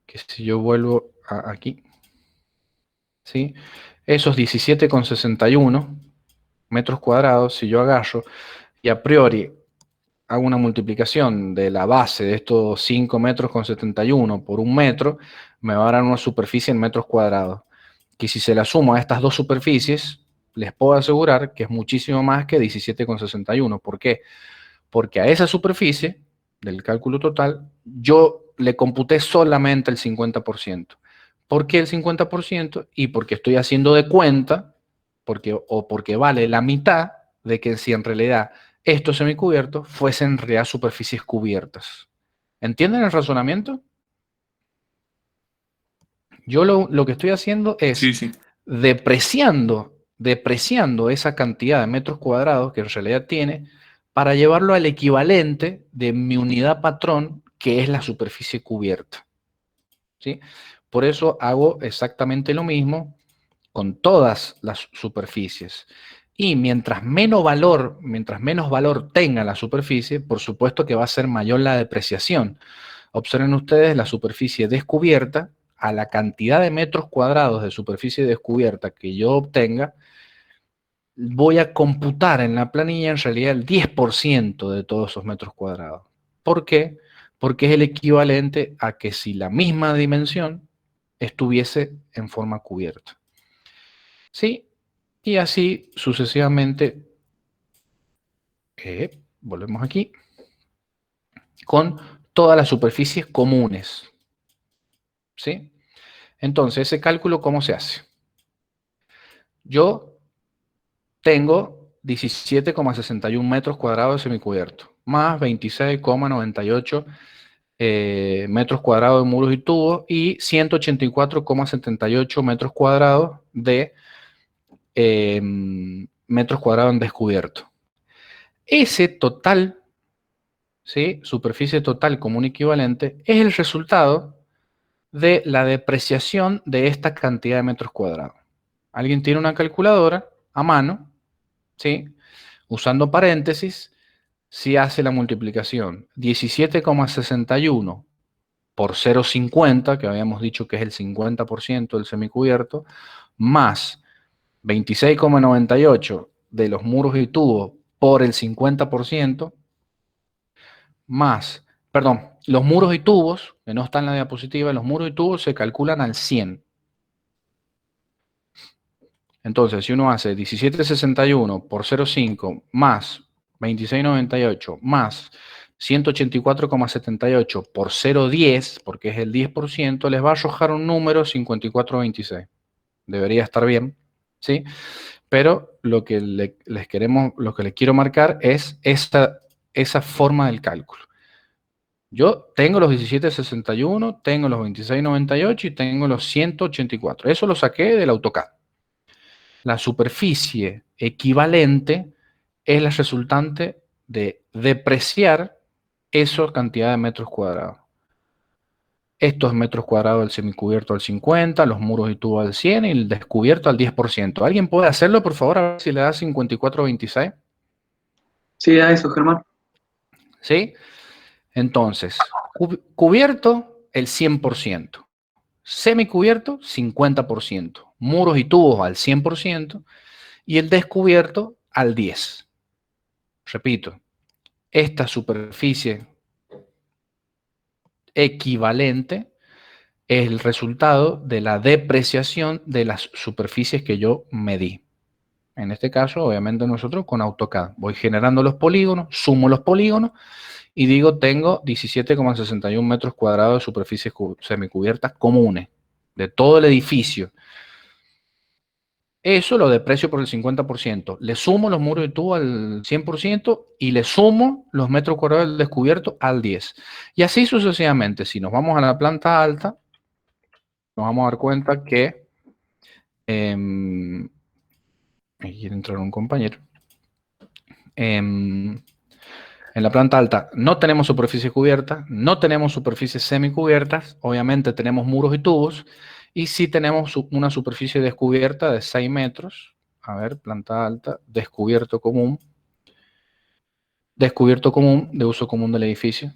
Que si yo vuelvo aquí, ¿sí? Esos 17,61 metros cuadrados, si yo agarro y a priori hago una multiplicación de la base de estos 5 metros con 71 por 1 metro, me va a dar una superficie en metros cuadrados. Que si se la sumo a estas dos superficies, les puedo asegurar que es muchísimo más que 17,61. ¿Por qué? Porque a esa superficie del cálculo total, yo le computé solamente el 50%. ¿Por qué el 50%? Y porque estoy haciendo de cuenta, porque vale la mitad de que si en realidad estos semicubiertos fuesen en realidad superficies cubiertas. ¿Entienden el razonamiento? Yo lo que estoy haciendo es Sí, sí. depreciando esa cantidad de metros cuadrados que en realidad tiene para llevarlo al equivalente de mi unidad patrón, que es la superficie cubierta. ¿Sí? Por eso hago exactamente lo mismo con todas las superficies. Y mientras menos valor tenga la superficie, por supuesto que va a ser mayor la depreciación. Observen ustedes la superficie descubierta, a la cantidad de metros cuadrados de superficie descubierta que yo obtenga, voy a computar en la planilla en realidad el 10% de todos esos metros cuadrados. ¿Por qué? Porque es el equivalente a que si la misma dimensión estuviese en forma cubierta. ¿Sí? Y así sucesivamente, volvemos aquí, con todas las superficies comunes. ¿Sí? Entonces, ese cálculo, ¿cómo se hace? Yo tengo 17,61 metros cuadrados de semicubierto, más 26,98 metros cuadrados de muros y tubos y 184,78 metros cuadrados de metros cuadrados en descubierto. Ese total, ¿sí? Superficie total común equivalente, es el resultado de la depreciación de esta cantidad de metros cuadrados. Alguien tiene una calculadora a mano, ¿sí? Usando paréntesis, si hace la multiplicación 17,61 por 0,50, que habíamos dicho que es el 50% del semicubierto, más 26,98 de los muros y tubos por el 50%, más, perdón, los muros y tubos, que no están en la diapositiva, los muros y tubos se calculan al 100. Entonces, si uno hace 17,61 por 0,5 más 26,98 más 184,78 por 0,10, porque es el 10%, les va a arrojar un número 54,26. Debería estar bien, ¿sí? Pero lo que les quiero marcar es esa forma del cálculo. Yo tengo los 17,61, tengo los 26,98 y tengo los 184. Eso lo saqué del AutoCAD. La superficie equivalente es la resultante de depreciar esa cantidad de metros cuadrados. Estos metros cuadrados del semicubierto al 50, los muros y tubos al 100 y el descubierto al 10%. ¿Alguien puede hacerlo, por favor? A ver si le da 54,26. Sí, a eso, Germán. ¿Sí? Entonces, cubierto el 100%. Semicubierto 50%. Muros y tubos al 100% y el descubierto al 10%. Repito, esta superficie equivalente es el resultado de la depreciación de las superficies que yo medí. En este caso, obviamente nosotros con AutoCAD. Voy generando los polígonos, sumo los polígonos y digo tengo 17,61 metros cuadrados de superficies semicubiertas comunes de todo el edificio. Eso lo deprecio por el 50%. Le sumo los muros de tubo al 100% y le sumo los metros cuadrados del descubierto al 10%. Y así sucesivamente. Si nos vamos a la planta alta, nos vamos a dar cuenta que aquí quiere entrar un compañero. En la planta alta no tenemos superficies cubiertas, no tenemos superficies semicubiertas, obviamente tenemos muros y tubos, y sí tenemos una superficie descubierta de 6 metros. A ver, planta alta, descubierto común de uso común del edificio,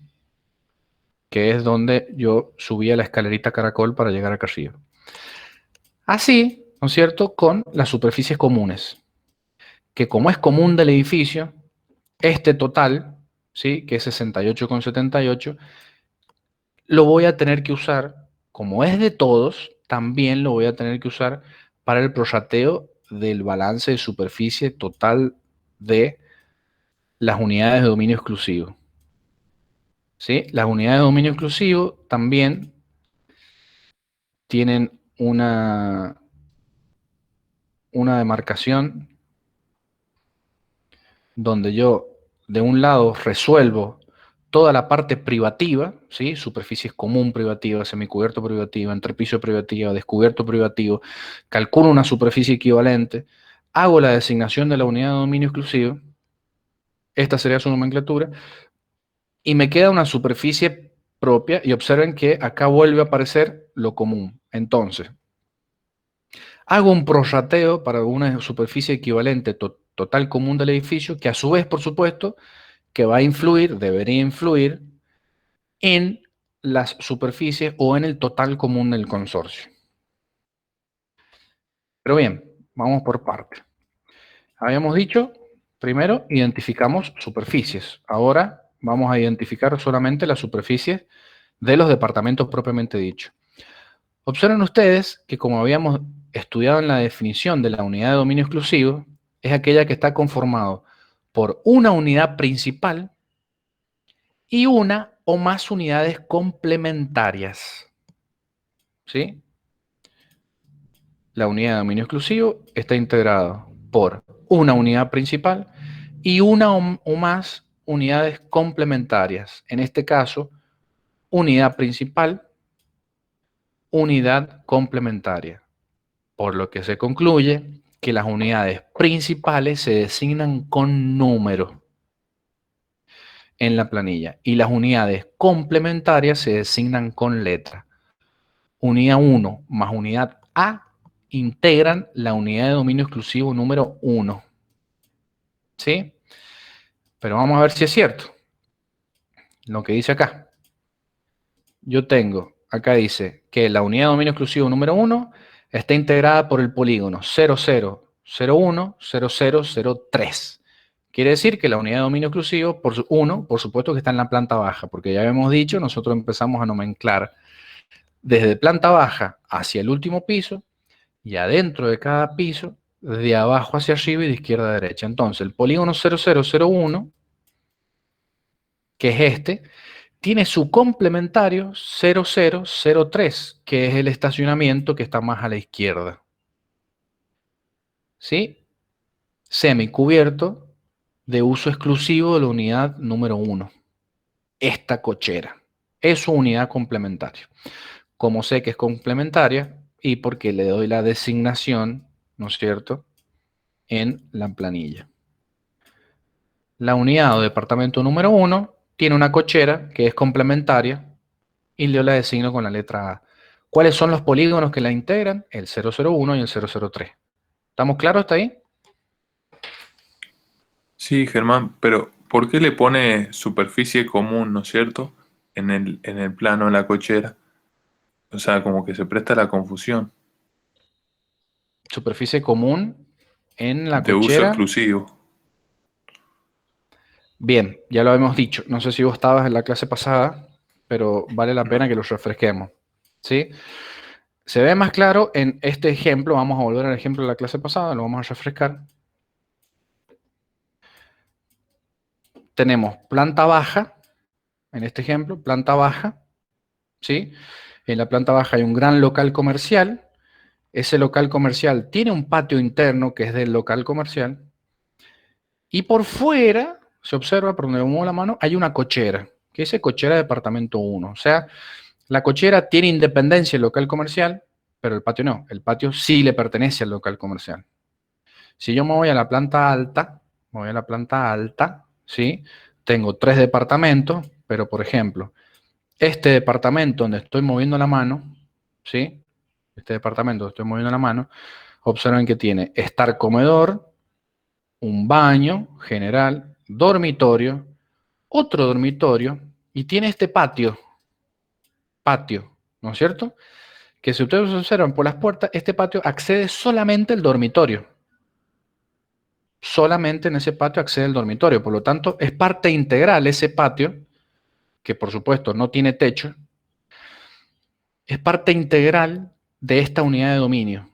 que es donde yo subía la escalerita caracol para llegar acá arriba. Así, ¿no es cierto?, con las superficies comunes, que como es común del edificio, este total ¿sí? Que es 68,78, lo voy a tener que usar, como es de todos, también lo voy a tener que usar para el prorrateo del balance de superficie total de las unidades de dominio exclusivo. ¿Sí? Las unidades de dominio exclusivo también tienen una demarcación donde yo de un lado resuelvo toda la parte privativa, ¿sí? Superficies común privativa, semicubierto privativa, entrepiso privativa, descubierto privativo, calculo una superficie equivalente, hago la designación de la unidad de dominio exclusivo, esta sería su nomenclatura, y me queda una superficie propia, y observen que acá vuelve a aparecer lo común. Entonces, hago un prorrateo para una superficie equivalente total común del edificio, que a su vez, por supuesto, que va a influir, debería influir, en las superficies o en el total común del consorcio. Pero bien, vamos por partes. Habíamos dicho, primero identificamos superficies. Ahora vamos a identificar solamente las superficies de los departamentos propiamente dichos. Observen ustedes que, como habíamos estudiado en la definición de la unidad de dominio exclusivo, es aquella que está conformado por una unidad principal y una o más unidades complementarias. ¿Sí? La unidad de dominio exclusivo está integrada por una unidad principal y una o más unidades complementarias. En este caso, unidad principal, unidad complementaria. Por lo que se concluye que las unidades principales se designan con número en la planilla y las unidades complementarias se designan con letra. Unidad 1 más unidad A integran la unidad de dominio exclusivo número 1. ¿Sí? Pero vamos a ver si es cierto lo que dice acá. Yo tengo, acá dice que la unidad de dominio exclusivo número 1 está integrada por el polígono 0001, 0003. Quiere decir que la unidad de dominio exclusivo, por 1, por supuesto que está en la planta baja, porque ya habíamos dicho, nosotros empezamos a nomenclar desde planta baja hacia el último piso y adentro de cada piso, de abajo hacia arriba y de izquierda a derecha. Entonces, el polígono 0001, que es este, tiene su complementario 0003, que es el estacionamiento que está más a la izquierda. ¿Sí? Semicubierto de uso exclusivo de la unidad número 1. Esta cochera es su unidad complementaria. Como sé que es complementaria y porque le doy la designación, ¿no es cierto?, en la planilla. La unidad o departamento número 1 tiene una cochera que es complementaria y yo la designo con la letra A. ¿Cuáles son los polígonos que la integran? El 001 y el 003. ¿Estamos claros hasta ahí? Sí, Germán, pero ¿por qué le pone superficie común, ¿no es cierto? En el plano de la cochera. O sea, como que se presta a la confusión. Superficie común en la De uso cochera. exclusivo. Bien, ya lo habíamos dicho. No sé si vos estabas en la clase pasada, pero vale la pena No. que los refresquemos. ¿Sí? Se ve más claro en este ejemplo. Vamos a volver al ejemplo de la clase pasada, lo vamos a refrescar. Tenemos planta baja, en este ejemplo, planta baja, ¿sí? En la planta baja hay un gran local comercial. Ese local comercial tiene un patio interno que es del local comercial. Y por fuera, se observa, por donde muevo la mano, hay una cochera, que dice cochera departamento 1. O sea, la cochera tiene independencia el local comercial, pero el patio no. El patio sí le pertenece al local comercial. Si yo me voy a la planta alta, ¿sí? Tengo 3 departamentos, pero por ejemplo, este departamento donde estoy moviendo la mano, ¿sí? Este departamento donde estoy moviendo la mano, observen que tiene estar comedor, un baño general, dormitorio, otro dormitorio, y tiene este patio, ¿no es cierto? Que si ustedes observan por las puertas, este patio accede solamente al dormitorio. solamente en ese patio accede el dormitorio. Por lo tanto, es parte integral ese patio, que por supuesto no tiene techo, es parte integral de esta unidad de dominio.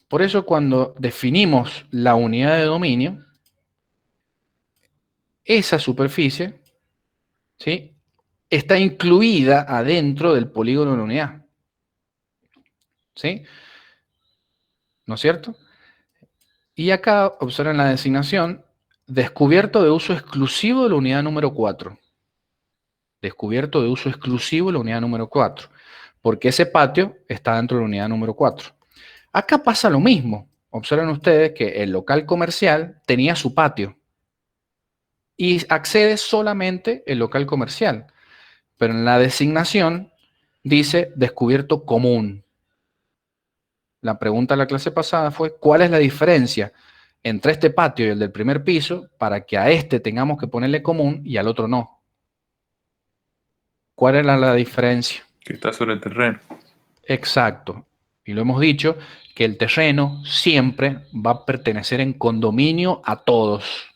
Por eso cuando definimos la unidad de dominio, esa superficie, ¿sí?, está incluida adentro del polígono de la unidad. ¿Sí? ¿No es cierto? Y acá observen la designación, descubierto de uso exclusivo de la unidad número 4. Descubierto de uso exclusivo de la unidad número 4. Porque ese patio está dentro de la unidad número 4. Acá pasa lo mismo. Observen ustedes que el local comercial tenía su patio. Y accede solamente el local comercial. Pero en la designación dice descubierto común. La pregunta de la clase pasada fue, ¿cuál es la diferencia entre este patio y el del primer piso para que a este tengamos que ponerle común y al otro no? ¿Cuál era la diferencia? Que está sobre el terreno. Exacto. Y lo hemos dicho, que el terreno siempre va a pertenecer en condominio a todos.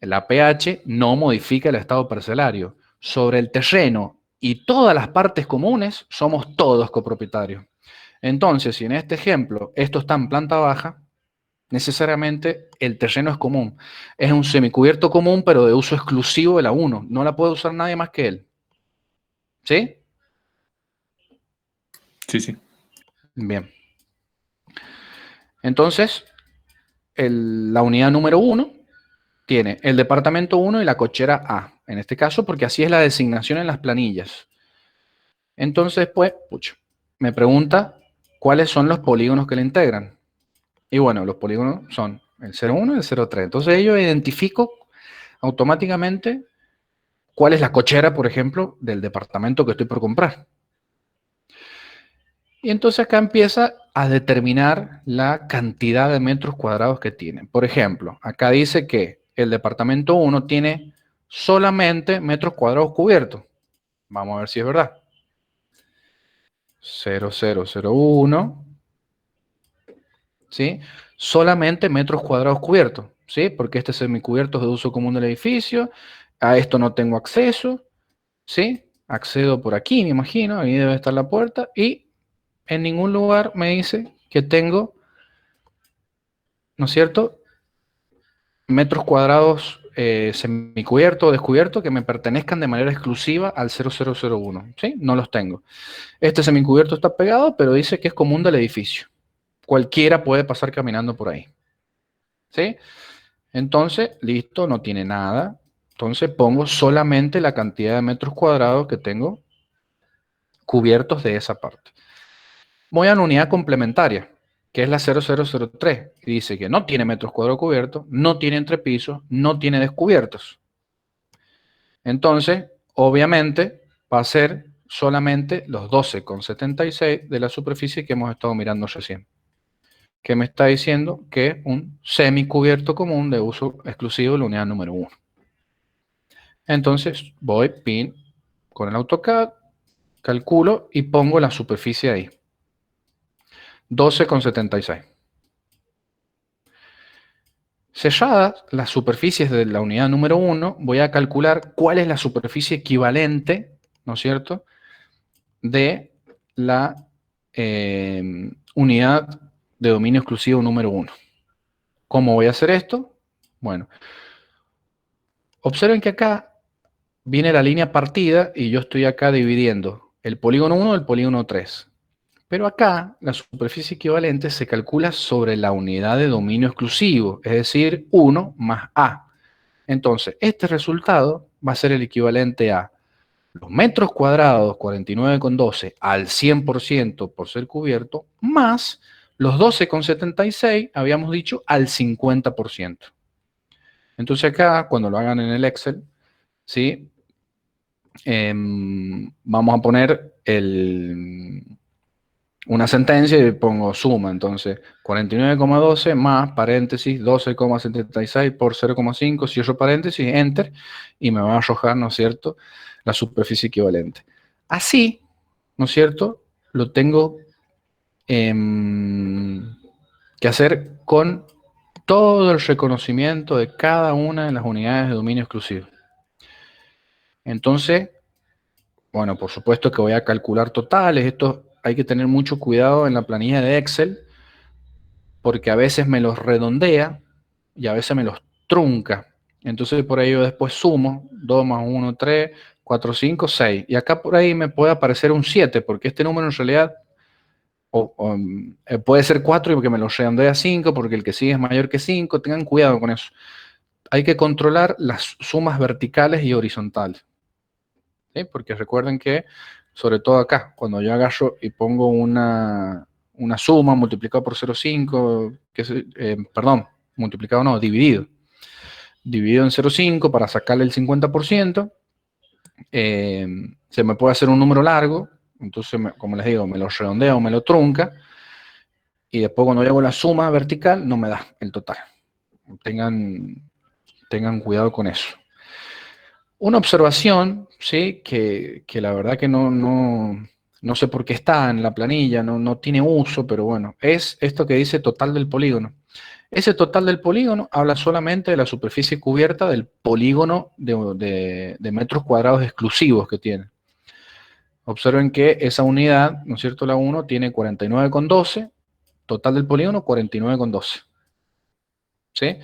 La pH no modifica el estado parcelario. Sobre el terreno y todas las partes comunes somos todos copropietarios. Entonces, si en este ejemplo esto está en planta baja, necesariamente el terreno es común. Es un semicubierto común, pero de uso exclusivo de la 1. No la puede usar nadie más que él. ¿Sí? Sí, sí. Bien. Entonces, la unidad número 1 tiene el departamento 1 y la cochera A. En este caso, porque así es la designación en las planillas. Entonces, pues, me pregunta cuáles son los polígonos que le integran. Y bueno, los polígonos son el 0,1 y el 0,3. Entonces, yo identifico automáticamente cuál es la cochera, por ejemplo, del departamento que estoy por comprar. Y entonces acá empieza a determinar la cantidad de metros cuadrados que tiene. Por ejemplo, acá dice que el departamento 1 tiene solamente metros cuadrados cubiertos. Vamos a ver si es verdad. 0001, ¿sí? Solamente metros cuadrados cubiertos, ¿sí? Porque este semicubierto es de uso común del edificio. A esto no tengo acceso, ¿sí? Accedo por aquí, me imagino. Ahí debe estar la puerta. Y en ningún lugar me dice que tengo, ¿no es cierto?, metros cuadrados semicubiertos o descubiertos que me pertenezcan de manera exclusiva al 0001. ¿Sí? No los tengo. Este semicubierto está pegado, pero dice que es común del edificio. Cualquiera puede pasar caminando por ahí. ¿Sí? Entonces, listo, no tiene nada. Entonces pongo solamente la cantidad de metros cuadrados que tengo cubiertos de esa parte. Voy a la unidad complementaria, que es la 0003, y dice que no tiene metros cuadrados cubiertos, no tiene entrepisos, no tiene descubiertos. Entonces, obviamente, va a ser solamente los 12,76 de la superficie que hemos estado mirando recién. Que me está diciendo que es un semicubierto común de uso exclusivo de la unidad número 1. Entonces, voy, pin, con el AutoCAD, calculo y pongo la superficie ahí. 12,76. Selladas las superficies de la unidad número 1, voy a calcular cuál es la superficie equivalente, ¿no es cierto?, de la unidad de dominio exclusivo número 1. ¿Cómo voy a hacer esto? Bueno, observen que acá viene la línea partida y yo estoy acá dividiendo el polígono 1 del polígono 3. Pero acá la superficie equivalente se calcula sobre la unidad de dominio exclusivo, es decir, 1 más A. Entonces, este resultado va a ser el equivalente a los metros cuadrados 49,12 al 100% por ser cubierto, más los 12,76, habíamos dicho, al 50%. Entonces acá, cuando lo hagan en el Excel, ¿sí?, vamos a poner una sentencia y pongo suma. Entonces, 49,12 más paréntesis 12,76 por 0,5, cierro paréntesis, enter, y me va a arrojar, ¿no es cierto?, la superficie equivalente. Así, ¿no es cierto?, lo tengo que hacer con todo el reconocimiento de cada una de las unidades de dominio exclusivo. Entonces, bueno, por supuesto que voy a calcular totales. Esto hay que tener mucho cuidado en la planilla de Excel, porque a veces me los redondea y a veces me los trunca. Entonces por ahí yo después sumo 2 más 1, 3, 4, 5, 6. Y acá por ahí me puede aparecer un 7, porque este número en realidad puede ser 4 y porque me lo redondea a 5, porque el que sigue es mayor que 5. Tengan cuidado con eso. Hay que controlar las sumas verticales y horizontales, ¿sí? Porque recuerden que, sobre todo acá, cuando yo agarro y pongo una suma multiplicado por 0,5, perdón, multiplicado no, dividido en 0,5 para sacarle el 50%, se me puede hacer un número largo, entonces, como les digo, me lo redondea o me lo trunca, y después cuando yo hago la suma vertical, no me da el total. Tengan cuidado con eso. Una observación, ¿sí? Que la verdad que no sé por qué está en la planilla, no tiene uso, pero bueno, es esto que dice total del polígono. Ese total del polígono habla solamente de la superficie cubierta del polígono de metros cuadrados exclusivos que tiene. Observen que esa unidad, ¿no es cierto? La 1 tiene 49,12, total del polígono 49,12. ¿Sí?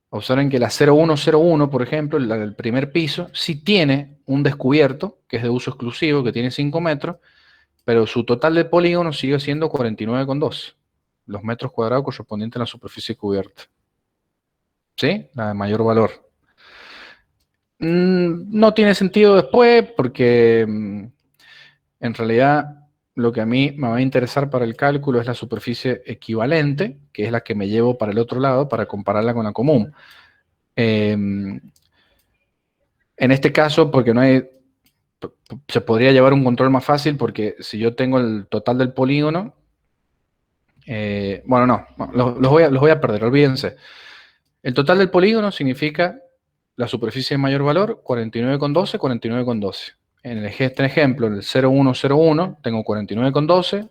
Observen que la 0101, por ejemplo, la del primer piso, sí tiene un descubierto, que es de uso exclusivo, que tiene 5 metros, pero su total de polígono sigue siendo 49,2, los metros cuadrados correspondientes a la superficie cubierta. ¿Sí? La de mayor valor. No tiene sentido después porque en realidad lo que a mí me va a interesar para el cálculo es la superficie equivalente, que es la que me llevo para el otro lado para compararla con la común. En este caso, porque no hay, se podría llevar un control más fácil, porque si yo tengo el total del polígono, bueno, no, los voy a perder, olvídense. El total del polígono significa la superficie de mayor valor, 49,12, 49,12. En este ejemplo, en el 0101, tengo 49,12,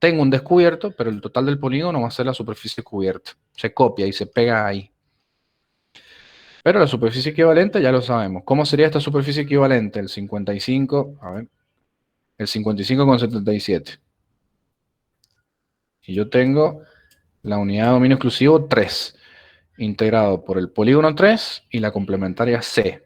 tengo un descubierto, pero el total del polígono va a ser la superficie cubierta. Se copia y se pega ahí. Pero la superficie equivalente ya lo sabemos. ¿Cómo sería esta superficie equivalente? El 55, a ver, el 55,77. Y yo tengo la unidad de dominio exclusivo 3, integrado por el polígono 3 y la complementaria C.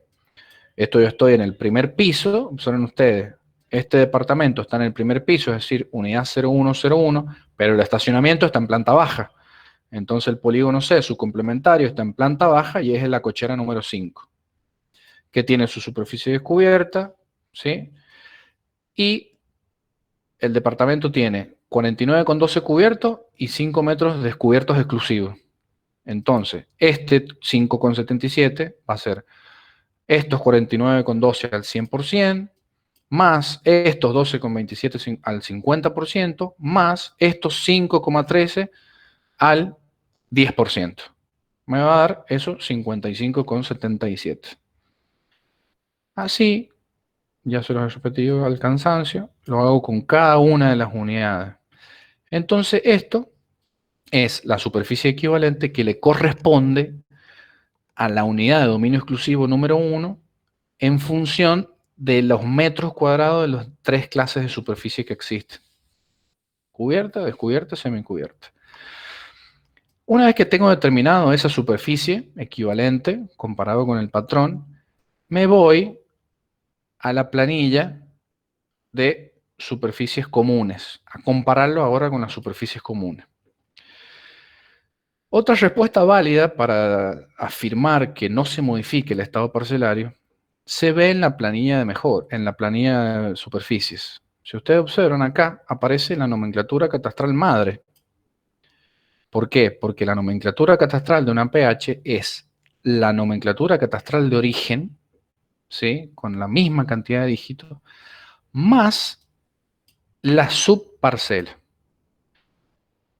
Esto yo estoy en el primer piso, observen ustedes, este departamento está en el primer piso, es decir, unidad 0101, pero el estacionamiento está en planta baja. Entonces el polígono C, su complementario, está en planta baja y es en la cochera número 5, que tiene su superficie descubierta, ¿sí? Y el departamento tiene 49,12 cubiertos y 5 metros descubiertos exclusivos. Entonces, este 5,77 va a ser estos 49,12 al 100%, más estos 12,27 al 50%, más estos 5,13 al 10%. Me va a dar eso 55,77. Así, ya se los he repetido al cansancio, lo hago con cada una de las unidades. Entonces esto es la superficie equivalente que le corresponde a la unidad de dominio exclusivo número 1 en función de los metros cuadrados de las 3 clases de superficie que existen. Cubierta, descubierta, semicubierta. Una vez que tengo determinado esa superficie equivalente comparado con el patrón, me voy a la planilla de superficies comunes, a compararlo ahora con las superficies comunes. Otra respuesta válida para afirmar que no se modifique el estado parcelario se ve en la planilla de mejor, en la planilla de superficies. Si ustedes observan acá, aparece la nomenclatura catastral madre. ¿Por qué? Porque la nomenclatura catastral de una PH es la nomenclatura catastral de origen, ¿sí? Con la misma cantidad de dígitos, más la subparcela.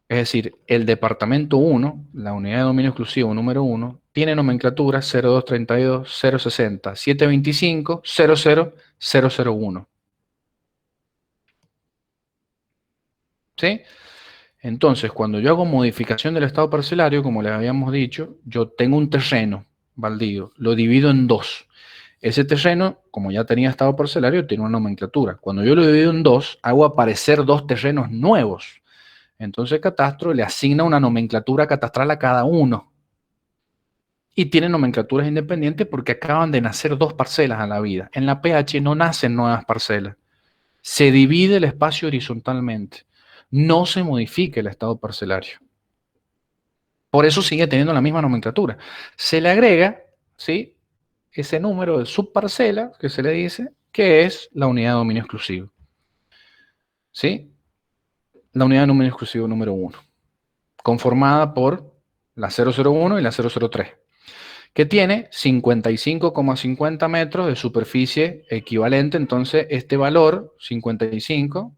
Es decir, el departamento 1, la unidad de dominio exclusivo número 1, tiene nomenclatura 0232, 060, 725, 00, 001. ¿Sí? Entonces, cuando yo hago modificación del estado parcelario, como les habíamos dicho, yo tengo un terreno baldío, lo divido en dos. Ese terreno, como ya tenía estado parcelario, tiene una nomenclatura. Cuando yo lo divido en dos, hago aparecer dos terrenos nuevos. Entonces, Catastro le asigna una nomenclatura catastral a cada uno. Y tiene nomenclaturas independientes porque acaban de nacer dos parcelas a la vida. En la PH no nacen nuevas parcelas. Se divide el espacio horizontalmente. No se modifica el estado parcelario. Por eso sigue teniendo la misma nomenclatura. Se le agrega, ¿sí?, ese número de subparcela que se le dice, que es la unidad de dominio exclusivo. ¿Sí? La unidad de dominio exclusivo número 1, conformada por la 001 y la 003, que tiene 55,50 metros de superficie equivalente. Entonces, este valor, 55,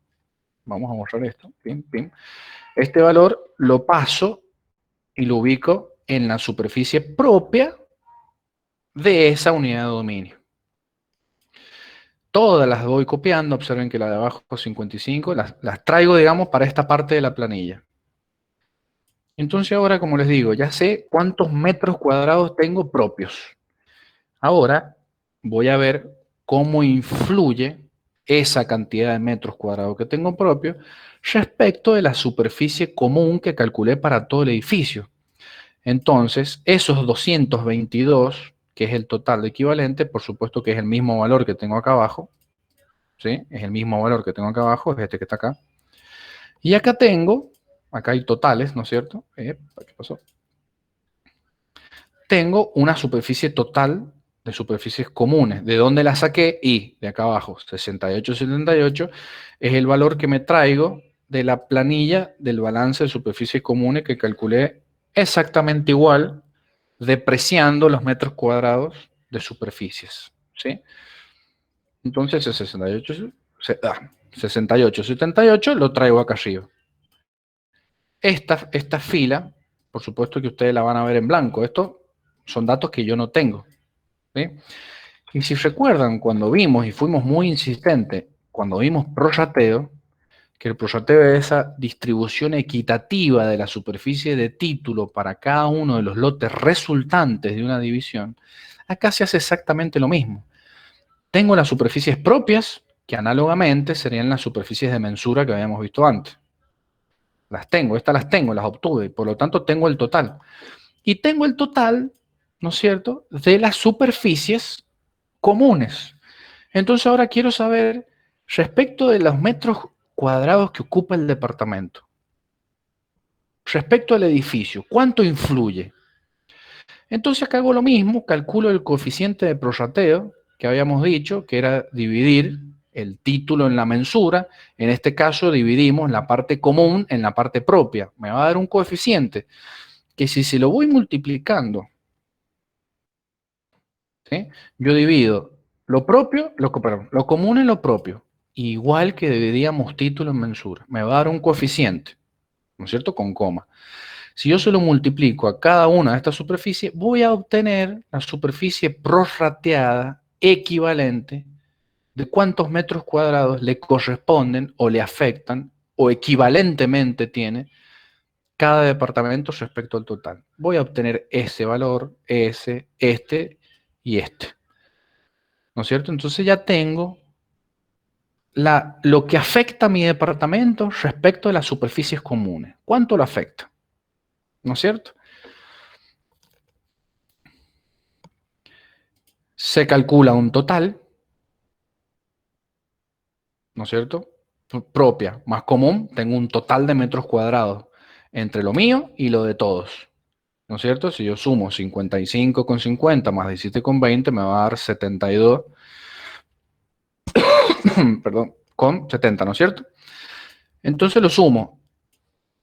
vamos a borrar esto, pim, pim. Este valor lo paso y lo ubico en la superficie propia de esa unidad de dominio. Todas las voy copiando, observen que la de abajo 55, las traigo, digamos, para esta parte de la planilla. Entonces ahora, como les digo, ya sé cuántos metros cuadrados tengo propios. Ahora voy a ver cómo influye esa cantidad de metros cuadrados que tengo propios respecto de la superficie común que calculé para todo el edificio. Entonces, esos 222, que es el total de equivalente, por supuesto que es el mismo valor que tengo acá abajo, ¿sí? Es el mismo valor que tengo acá abajo, es este que está acá. Y acá hay totales, ¿no es cierto? ¿Qué pasó? Tengo una superficie total de superficies comunes. ¿De dónde la saqué? Y de acá abajo, 68,78, es el valor que me traigo de la planilla del balance de superficies comunes que calculé exactamente igual, depreciando los metros cuadrados de superficies, ¿sí? Entonces, el 68,78 lo traigo acá arriba. Esta fila, por supuesto que ustedes la van a ver en blanco. Estos son datos que yo no tengo, ¿sí? Y si recuerdan, cuando vimos, y fuimos muy insistentes, cuando vimos prorrateo, que el prorrateo es esa distribución equitativa de la superficie de título para cada uno de los lotes resultantes de una división, acá se hace exactamente lo mismo. Tengo las superficies propias, que análogamente serían las superficies de mensura que habíamos visto antes. Estas las tengo, las obtuve, por lo tanto tengo el total. Y tengo el total, ¿no es cierto?, de las superficies comunes. Entonces ahora quiero saber, respecto de los metros cuadrados que ocupa el departamento, respecto al edificio, ¿cuánto influye? Entonces acá hago lo mismo, calculo el coeficiente de prorrateo, que habíamos dicho, que era dividir el título en la mensura. En este caso dividimos la parte común en la parte propia. Me va a dar un coeficiente que si se lo voy multiplicando, ¿sí?, yo divido lo propio, lo común en lo propio, igual que dividíamos título en mensura. Me va a dar un coeficiente, ¿no es cierto?, con coma. Si yo se lo multiplico a cada una de estas superficies, voy a obtener la superficie prorrateada equivalente de cuántos metros cuadrados le corresponden o le afectan o equivalentemente tiene cada departamento respecto al total. Voy a obtener ese valor, este y este. ¿No es cierto? Entonces ya tengo lo que afecta a mi departamento respecto de las superficies comunes. ¿Cuánto lo afecta? ¿No es cierto? Se calcula un total, ¿no es cierto?, propia, más común, tengo un total de metros cuadrados entre lo mío y lo de todos, ¿no es cierto? Si yo sumo 55,50 más 17,20 me va a dar 72, perdón, con 70, ¿no es cierto? Entonces lo sumo.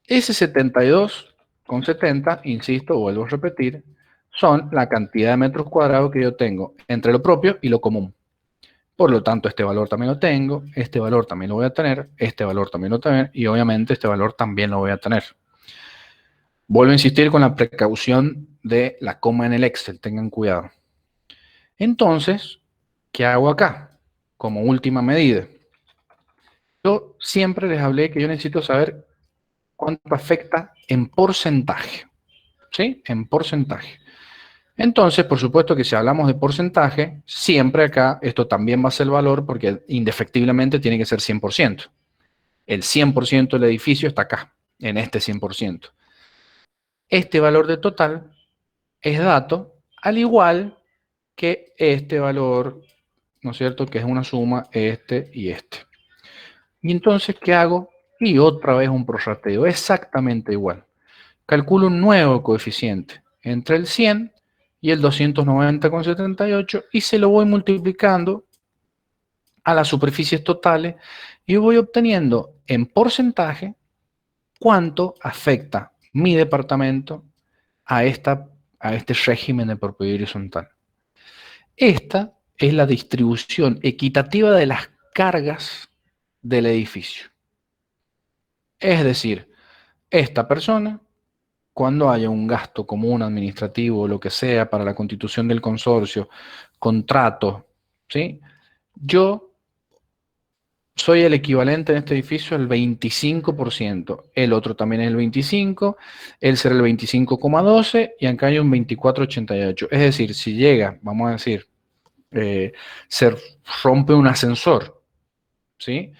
Ese 72,70, insisto, vuelvo a repetir, son la cantidad de metros cuadrados que yo tengo entre lo propio y lo común. Por lo tanto, este valor también lo tengo, este valor también lo voy a tener, este valor también lo voy a tener y obviamente este valor también lo voy a tener. Vuelvo a insistir con la precaución de la coma en el Excel, tengan cuidado. Entonces, ¿qué hago acá? Como última medida. Yo siempre les hablé que yo necesito saber cuánto afecta en porcentaje, ¿sí? En porcentaje. Entonces, por supuesto que si hablamos de porcentaje, siempre acá esto también va a ser el valor porque indefectiblemente tiene que ser 100%. El 100% del edificio está acá, en este 100%. Este valor de total es dato, al igual que este valor, ¿no es cierto? Que es una suma, este y este. Y entonces, ¿qué hago? Y otra vez un prorrateo, exactamente igual. Calculo un nuevo coeficiente entre el 100 y el 290,78 y se lo voy multiplicando a las superficies totales y voy obteniendo en porcentaje cuánto afecta mi departamento a este régimen de propiedad horizontal. Esta es la distribución equitativa de las cargas del edificio. Es decir, esta persona, cuando haya un gasto común administrativo o lo que sea para la constitución del consorcio, contrato, ¿sí? Yo soy el equivalente en este edificio al 25%, el otro también es el 25%, él será el 25,12% y acá hay un 24,88%. Es decir, si llega, vamos a decir, se rompe un ascensor, ¿sí?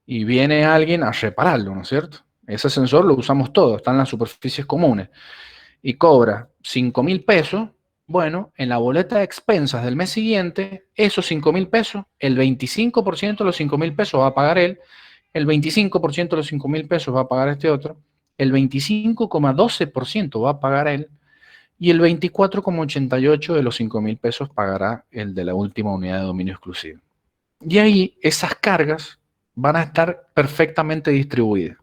Y viene alguien a repararlo, ¿no es cierto? Ese ascensor lo usamos todos, está en las superficies comunes y cobra 5.000 pesos, bueno, en la boleta de expensas del mes siguiente, esos 5.000 pesos, el 25% de los 5.000 pesos va a pagar él, el 25% de los 5.000 pesos va a pagar este otro, el 25,12% va a pagar él, y el 24,88% de los 5.000 pesos pagará el de la última unidad de dominio exclusivo. Y ahí esas cargas van a estar perfectamente distribuidas.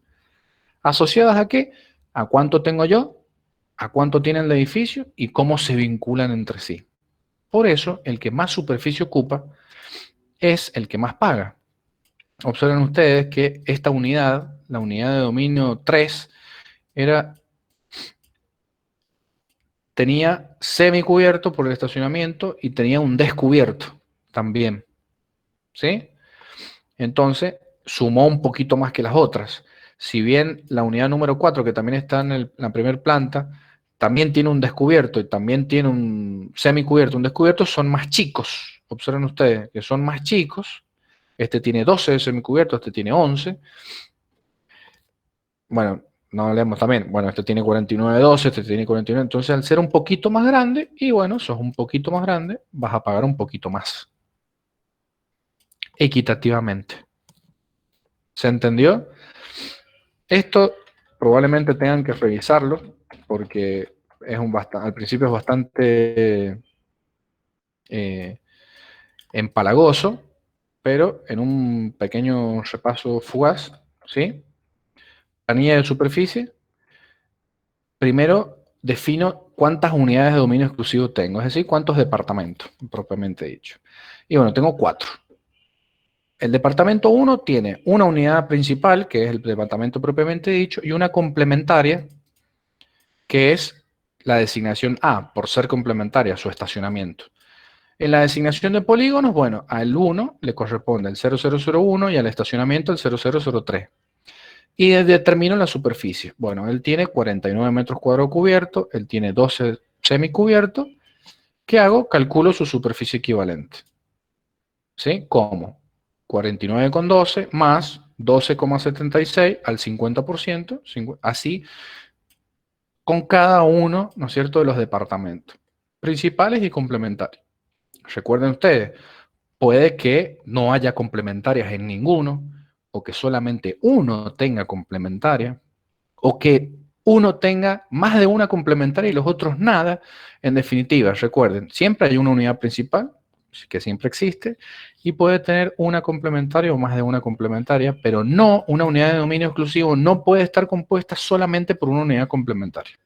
¿Asociadas a qué? ¿A cuánto tengo yo? ¿A cuánto tiene el edificio? Y cómo se vinculan entre sí. Por eso, el que más superficie ocupa es el que más paga. Observen ustedes que esta unidad, la unidad de dominio 3, tenía semicubierto por el estacionamiento y tenía un descubierto también. ¿Sí? Entonces, sumó un poquito más que las otras. Si bien la unidad número 4, que también está en la primera planta, también tiene un descubierto y también tiene un semicubierto, un descubierto, son más chicos. Observen ustedes que son más chicos. Este tiene 12 de semicubierto, este tiene 11. Bueno, no hablemos también. Bueno, este tiene 49,12, este tiene 49. Entonces, al ser un poquito más grande, y bueno, sos un poquito más grande, vas a pagar un poquito más. Equitativamente. ¿Se entendió? Esto probablemente tengan que revisarlo porque al principio es bastante empalagoso, pero en un pequeño repaso fugaz, ¿sí? Planilla de superficie. Primero defino cuántas unidades de dominio exclusivo tengo, es decir, cuántos departamentos, propiamente dicho. Y bueno, tengo 4. El departamento 1 tiene una unidad principal, que es el departamento propiamente dicho, y una complementaria, que es la designación A, por ser complementaria a su estacionamiento. En la designación de polígonos, bueno, al 1 le corresponde el 0001 y al estacionamiento el 0003. Y determino la superficie. Bueno, él tiene 49 metros cuadrados cubiertos, él tiene 12 semicubiertos. ¿Qué hago? Calculo su superficie equivalente. ¿Sí? ¿Cómo? 49,12 más 12,76 al 50%, así con cada uno, ¿no es cierto?, de los departamentos principales y complementarios. Recuerden ustedes, puede que no haya complementarias en ninguno, o que solamente uno tenga complementaria, o que uno tenga más de una complementaria y los otros nada. En definitiva, recuerden, siempre hay una unidad principal, que siempre existe, y puede tener una complementaria o más de una complementaria, pero no una unidad de dominio exclusivo no puede estar compuesta solamente por una unidad complementaria.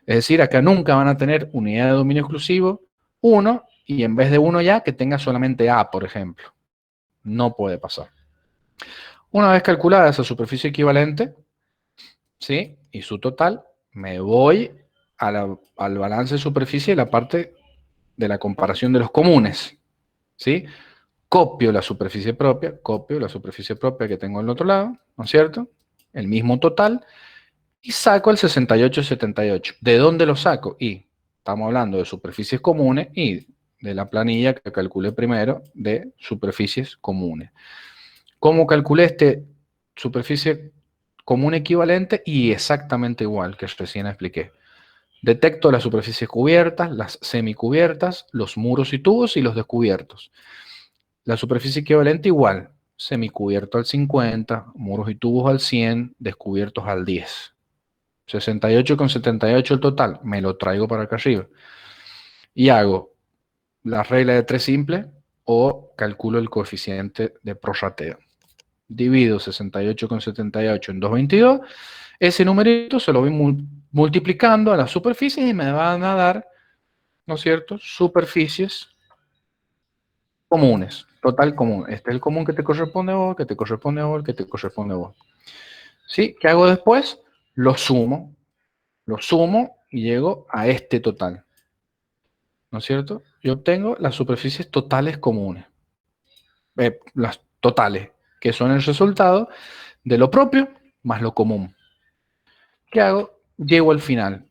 Es decir, acá nunca van a tener unidad de dominio exclusivo 1 y en vez de 1 ya que tenga solamente A, por ejemplo. No puede pasar. Una vez calculada esa superficie equivalente, ¿sí?, y su total, me voy al balance de superficie de la parte de la comparación de los comunes, ¿sí? Copio la superficie propia que tengo al otro lado, ¿no es cierto? El mismo total, y saco el 68-78. ¿De dónde lo saco? Y estamos hablando de superficies comunes y de la planilla que calculé primero de superficies comunes. ¿Cómo calculé este superficie común equivalente? Y exactamente igual que recién expliqué. Detecto las superficies cubiertas, las semicubiertas, los muros y tubos y los descubiertos. La superficie equivalente igual, semicubierto al 50, muros y tubos al 100, descubiertos al 10. 68,78 el total, me lo traigo para acá arriba. Y hago la regla de 3 simple o calculo el coeficiente de prorrateo. Divido 68,78 en 222. Ese numerito se lo voy multiplicando a las superficies y me van a dar, ¿no es cierto?, superficies comunes, total común. Este es el común que te corresponde a vos, que te corresponde a vos, que te corresponde a vos. ¿Sí? ¿Qué hago después? Lo sumo y llego a este total. ¿No es cierto? Yo obtengo las superficies totales comunes. Las totales, que son el resultado de lo propio más lo común. ¿Qué hago? Llego al final.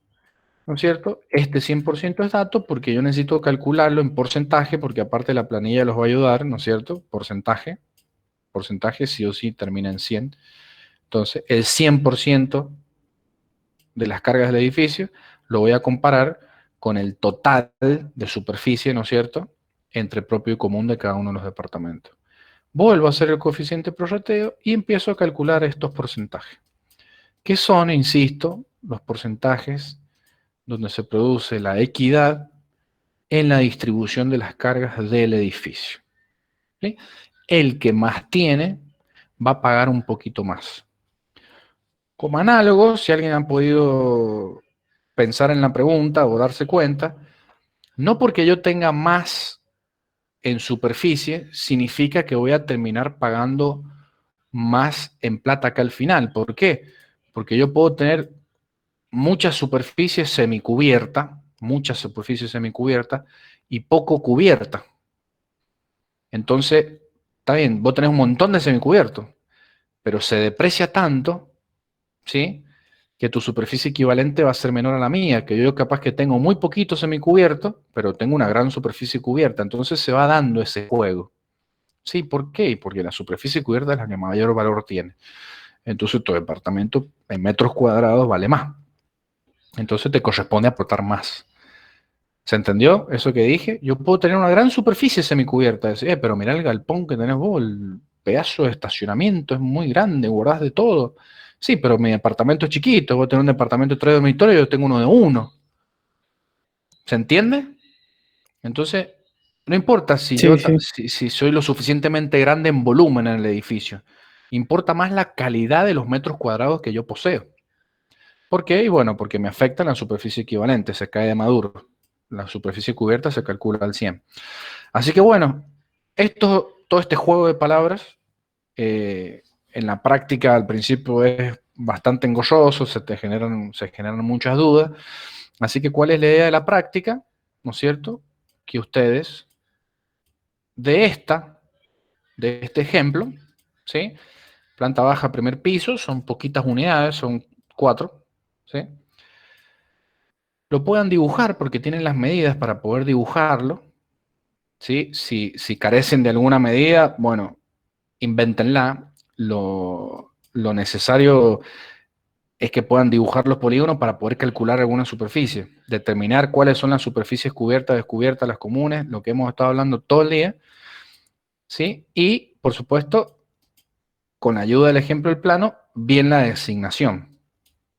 ¿No es cierto? Este 100% es dato porque yo necesito calcularlo en porcentaje, porque aparte la planilla los va a ayudar, ¿no es cierto? Porcentaje sí o sí termina en 100. Entonces, el 100% de las cargas del edificio lo voy a comparar con el total de superficie, ¿no es cierto?, entre propio y común de cada uno de los departamentos. Vuelvo a hacer el coeficiente prorrateo y empiezo a calcular estos porcentajes, que son, insisto, los porcentajes donde se produce la equidad en la distribución de las cargas del edificio. ¿Sí? El que más tiene va a pagar un poquito más. Como análogo, si alguien ha podido pensar en la pregunta o darse cuenta, no porque yo tenga más en superficie, significa que voy a terminar pagando más en plata que al final. ¿Por qué? Porque yo puedo tener mucha superficie semicubierta y poco cubierta. Entonces, está bien, vos tenés un montón de semicubiertos, pero se deprecia tanto, ¿sí?, que tu superficie equivalente va a ser menor a la mía, que yo capaz que tengo muy poquito semicubierto, pero tengo una gran superficie cubierta. Entonces se va dando ese juego. ¿Sí? ¿Por qué? Porque la superficie cubierta es la que mayor valor tiene. Entonces tu departamento en metros cuadrados vale más. Entonces te corresponde aportar más. ¿Se entendió eso que dije? Yo puedo tener una gran superficie semicubierta. Decir, pero mirá el galpón que tenés vos, el pedazo de estacionamiento es muy grande, guardás de todo. Sí, pero mi departamento es chiquito, voy a tener un departamento de 3 dormitorios, yo tengo uno de 1. ¿Se entiende? Entonces, no importa si Sí, sí. si soy lo suficientemente grande en volumen en el edificio. Importa más la calidad de los metros cuadrados que yo poseo. ¿Por qué? Y bueno, porque me afecta la superficie equivalente, se cae de maduro. La superficie cubierta se calcula al 100. Así que bueno, todo este juego de palabras, en la práctica al principio es bastante engorroso, se generan muchas dudas. Así que, ¿cuál es la idea de la práctica? ¿No es cierto? Que ustedes, de este ejemplo, ¿sí?, planta baja, primer piso, son poquitas unidades, son 4, ¿sí?, lo puedan dibujar porque tienen las medidas para poder dibujarlo, ¿sí? Si carecen de alguna medida, bueno, invéntenla. Lo necesario es que puedan dibujar los polígonos para poder calcular alguna superficie, determinar cuáles son las superficies cubiertas, descubiertas, las comunes, lo que hemos estado hablando todo el día, ¿sí? Y, por supuesto, con la ayuda del ejemplo del plano, bien la designación,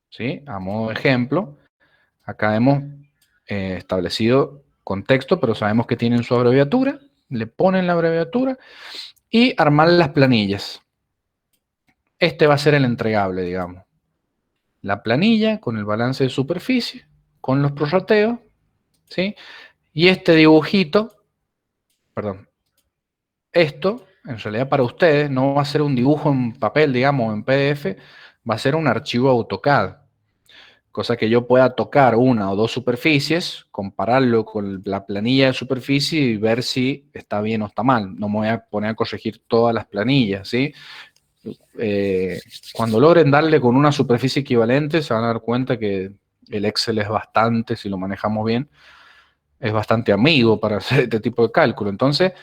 ¿sí? A modo de ejemplo, acá hemos establecido contexto, pero sabemos que tienen su abreviatura, le ponen la abreviatura y armar las planillas. Este va a ser el entregable, digamos. La planilla con el balance de superficie, con los prorrateos, ¿sí? Y este dibujito, perdón, esto, en realidad para ustedes, no va a ser un dibujo en papel, digamos, en PDF, va a ser un archivo AutoCAD. Cosa que yo pueda tocar una o dos superficies, compararlo con la planilla de superficie y ver si está bien o está mal. No me voy a poner a corregir todas las planillas, ¿sí? Cuando logren darle con una superficie equivalente, se van a dar cuenta que el Excel es bastante, si lo manejamos bien, es bastante amigo para hacer este tipo de cálculo. Entonces,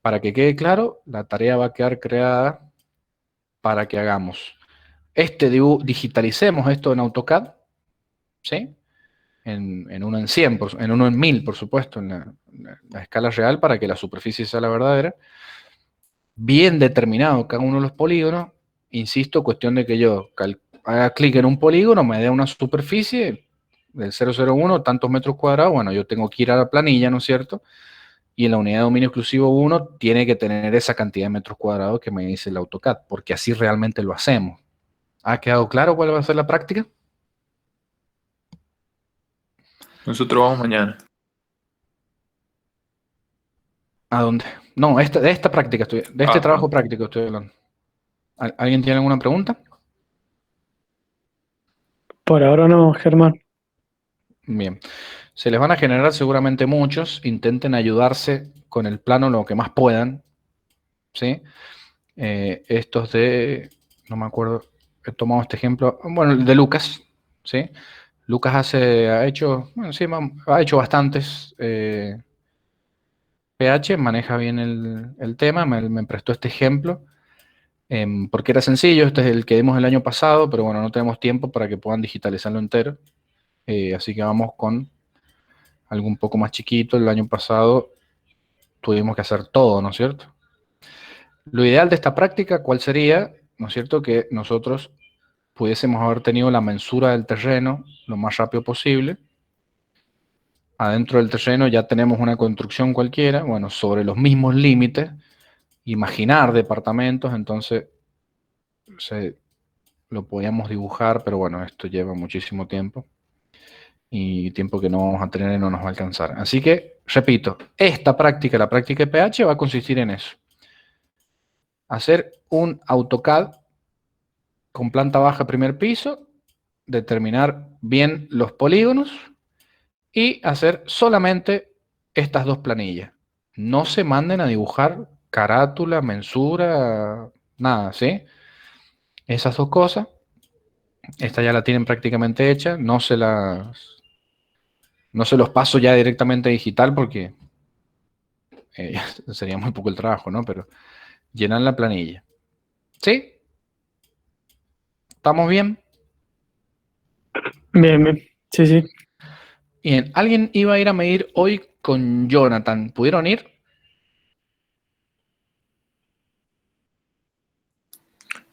para que quede claro, la tarea va a quedar creada para que hagamos digitalicemos esto en AutoCAD, ¿sí? En uno en 100, en uno en 1000, por supuesto, en la escala real, para que la superficie sea la verdadera. Bien determinado cada uno de los polígonos, insisto, cuestión de que yo haga clic en un polígono, me dé una superficie del 001, tantos metros cuadrados, bueno, yo tengo que ir a la planilla, ¿no es cierto? Y en la unidad de dominio exclusivo 1 tiene que tener esa cantidad de metros cuadrados que me dice el AutoCAD, porque así realmente lo hacemos. ¿Ha quedado claro cuál va a ser la práctica? Nosotros vamos mañana. ¿A dónde? No, de esta práctica de este trabajo Perdón. práctico estoy hablando. ¿Alguien tiene alguna pregunta? Por ahora no, Germán. Bien. Se les van a generar seguramente muchos. Intenten ayudarse con el plano lo que más puedan. ¿Sí? Estos no me acuerdo, he tomado este ejemplo, bueno, el de Lucas. ¿Sí? Lucas ha hecho, bueno, sí, ha hecho bastantes PH, maneja bien el tema, me prestó este ejemplo. Porque era sencillo, este es el que dimos el año pasado, pero bueno, no tenemos tiempo para que puedan digitalizarlo entero. Así que vamos con algo un poco más chiquito. El año pasado tuvimos que hacer todo, ¿no es cierto? Lo ideal de esta práctica, ¿cuál sería? ¿No es cierto? Que nosotros pudiésemos haber tenido la mensura del terreno lo más rápido posible. Adentro del terreno ya tenemos una construcción cualquiera, bueno, sobre los mismos límites, imaginar departamentos, entonces lo podíamos dibujar, pero bueno, esto lleva muchísimo tiempo y tiempo que no vamos a tener y no nos va a alcanzar. Así que, repito, esta práctica, la práctica de PH, va a consistir en eso. Hacer un AutoCAD con planta baja, primer piso, determinar bien los polígonos y hacer solamente estas dos planillas. No se manden a dibujar carátula, mensura, nada, ¿sí? Esas dos cosas. Esta ya la tienen prácticamente hecha, no se los paso ya directamente a digital porque sería muy poco el trabajo, ¿no? Pero llenan la planilla. ¿Sí? ¿Estamos bien? Bien, bien. Sí, sí. Bien. ¿Alguien iba a ir a medir hoy con Jonathan? ¿Pudieron ir?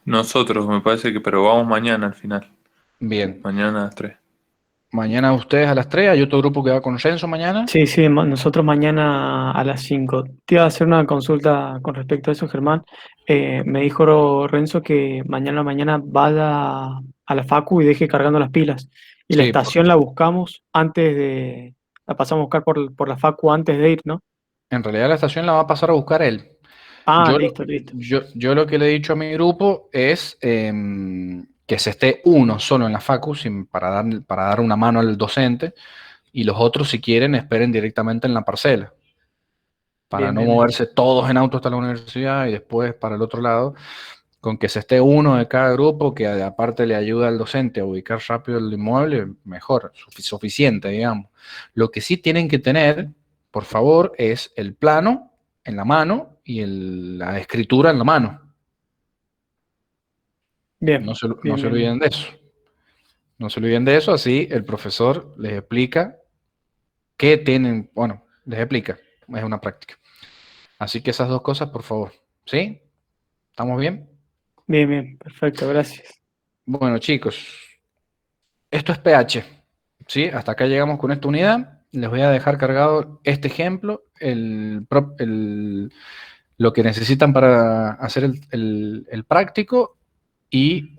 Nosotros, me parece que, pero vamos mañana al final. Bien. Mañana a las 3. Mañana ustedes a las 3. Hay otro grupo que va con Renzo mañana. Sí, sí, nosotros mañana a las 5. Te iba a hacer una consulta con respecto a eso, Germán. Me dijo Renzo que mañana vaya a la Facu y deje cargando las pilas. Y la Sí, estación la buscamos la pasamos a buscar por la Facu antes de ir, ¿no? en realidad la estación la va a pasar a buscar él. Ah, Yo, listo, listo. yo lo que le he dicho a mi grupo es que se esté uno solo en la Facu para dar una mano al docente y los otros, si quieren, esperen directamente en la parcela para Bien, no bien, bien. moverse todos en auto hasta la universidad y después para el otro lado, con que se esté uno de cada grupo que aparte le ayuda al docente a ubicar rápido el inmueble, mejor, suficiente, digamos. Lo que sí tienen que tener, por favor, es el plano en la mano y la escritura en la mano. Bien, No bien, se bien, bien. olviden de eso. No se olviden de eso, así el profesor les explica qué tienen, bueno, les explica, es una práctica. Así que esas dos cosas, por favor. ¿Sí? ¿Estamos bien? Bien, bien, perfecto, gracias. Bueno, chicos, esto es PH. ¿Sí? Hasta acá llegamos con esta unidad. Les voy a dejar cargado este ejemplo, lo que necesitan para hacer el práctico y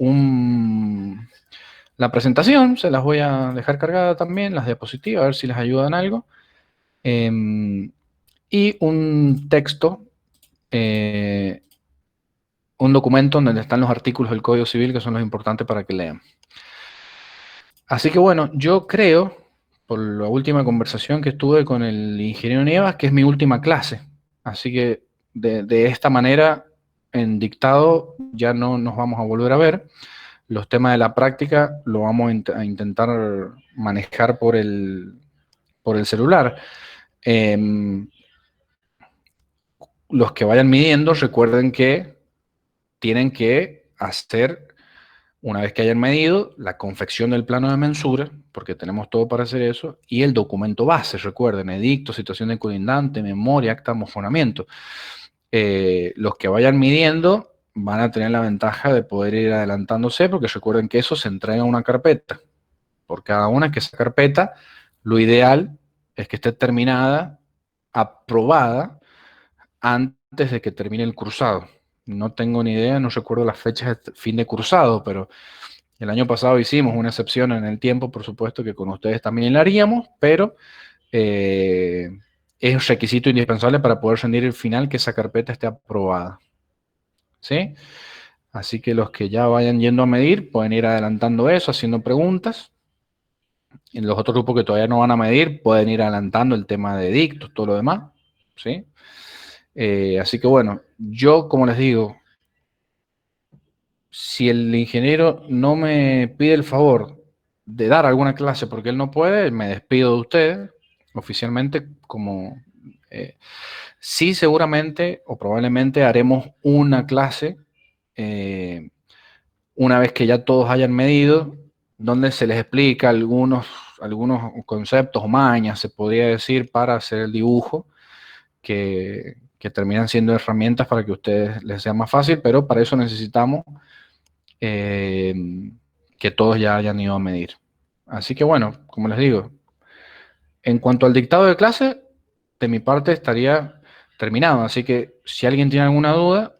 la presentación. Se las voy a dejar cargada también, las diapositivas, a ver si les ayudan algo. Y un texto, un documento donde están los artículos del Código Civil que son los importantes para que lean. Así que bueno, yo creo, por la última conversación que tuve con el ingeniero Nievas, que es mi última clase. Así que de esta manera en dictado ya no nos vamos a volver a ver. Los temas de la práctica lo vamos a intentar manejar por el celular. Los que vayan midiendo, recuerden que tienen que hacer, una vez que hayan medido, la confección del plano de mensura, porque tenemos todo para hacer eso, y el documento base, recuerden, edicto, situación de colindante, memoria, acta, mofonamiento. Los que vayan midiendo van a tener la ventaja de poder ir adelantándose, porque recuerden que eso se entrega en una carpeta. Por cada una, que esa carpeta, lo ideal es que esté terminada, aprobada, antes de que termine el cursado. No tengo ni idea, no recuerdo las fechas de fin de cursado, pero el año pasado hicimos una excepción en el tiempo, por supuesto que con ustedes también la haríamos, pero es un requisito indispensable para poder rendir el final que esa carpeta esté aprobada. ¿Sí? Así que los que ya vayan yendo a medir pueden ir adelantando eso, haciendo preguntas. En los otros grupos que todavía no van a medir pueden ir adelantando el tema de dictos, todo lo demás. ¿Sí? Así que bueno, yo como les digo, si el ingeniero no me pide el favor de dar alguna clase porque él no puede, me despido de ustedes oficialmente como... sí, seguramente o probablemente haremos una clase una vez que ya todos hayan medido, donde se les explica algunos conceptos o mañas, se podría decir, para hacer el dibujo, que terminan siendo herramientas para que a ustedes les sea más fácil, pero para eso necesitamos que todos ya hayan ido a medir. Así que bueno, como les digo, en cuanto al dictado de clase, de mi parte estaría terminado. Así que si alguien tiene alguna duda,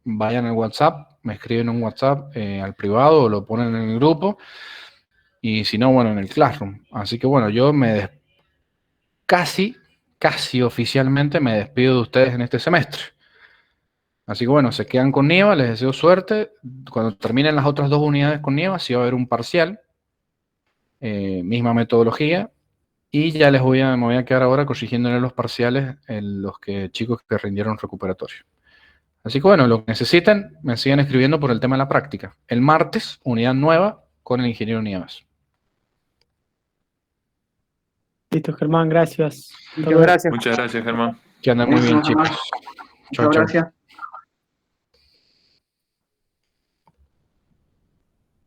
vayan al WhatsApp, me escriben un WhatsApp al privado o lo ponen en el grupo. Y si no, bueno, en el Classroom. Así que bueno, yo casi oficialmente me despido de ustedes en este semestre. Así que bueno, se quedan con Nieva, les deseo suerte. Cuando terminen las otras 2 unidades con Nieva, sí va a haber un parcial, misma metodología, y ya me voy a quedar ahora corrigiéndole los parciales en los chicos que rindieron recuperatorio. Así que bueno, lo que necesiten, me siguen escribiendo por el tema de la práctica. El martes, unidad nueva con el ingeniero Nieves. Listo, Germán, gracias. Muchas gracias. Muchas gracias, Germán. Que anden muy bien, chicos. Chao, chao. Muchas gracias.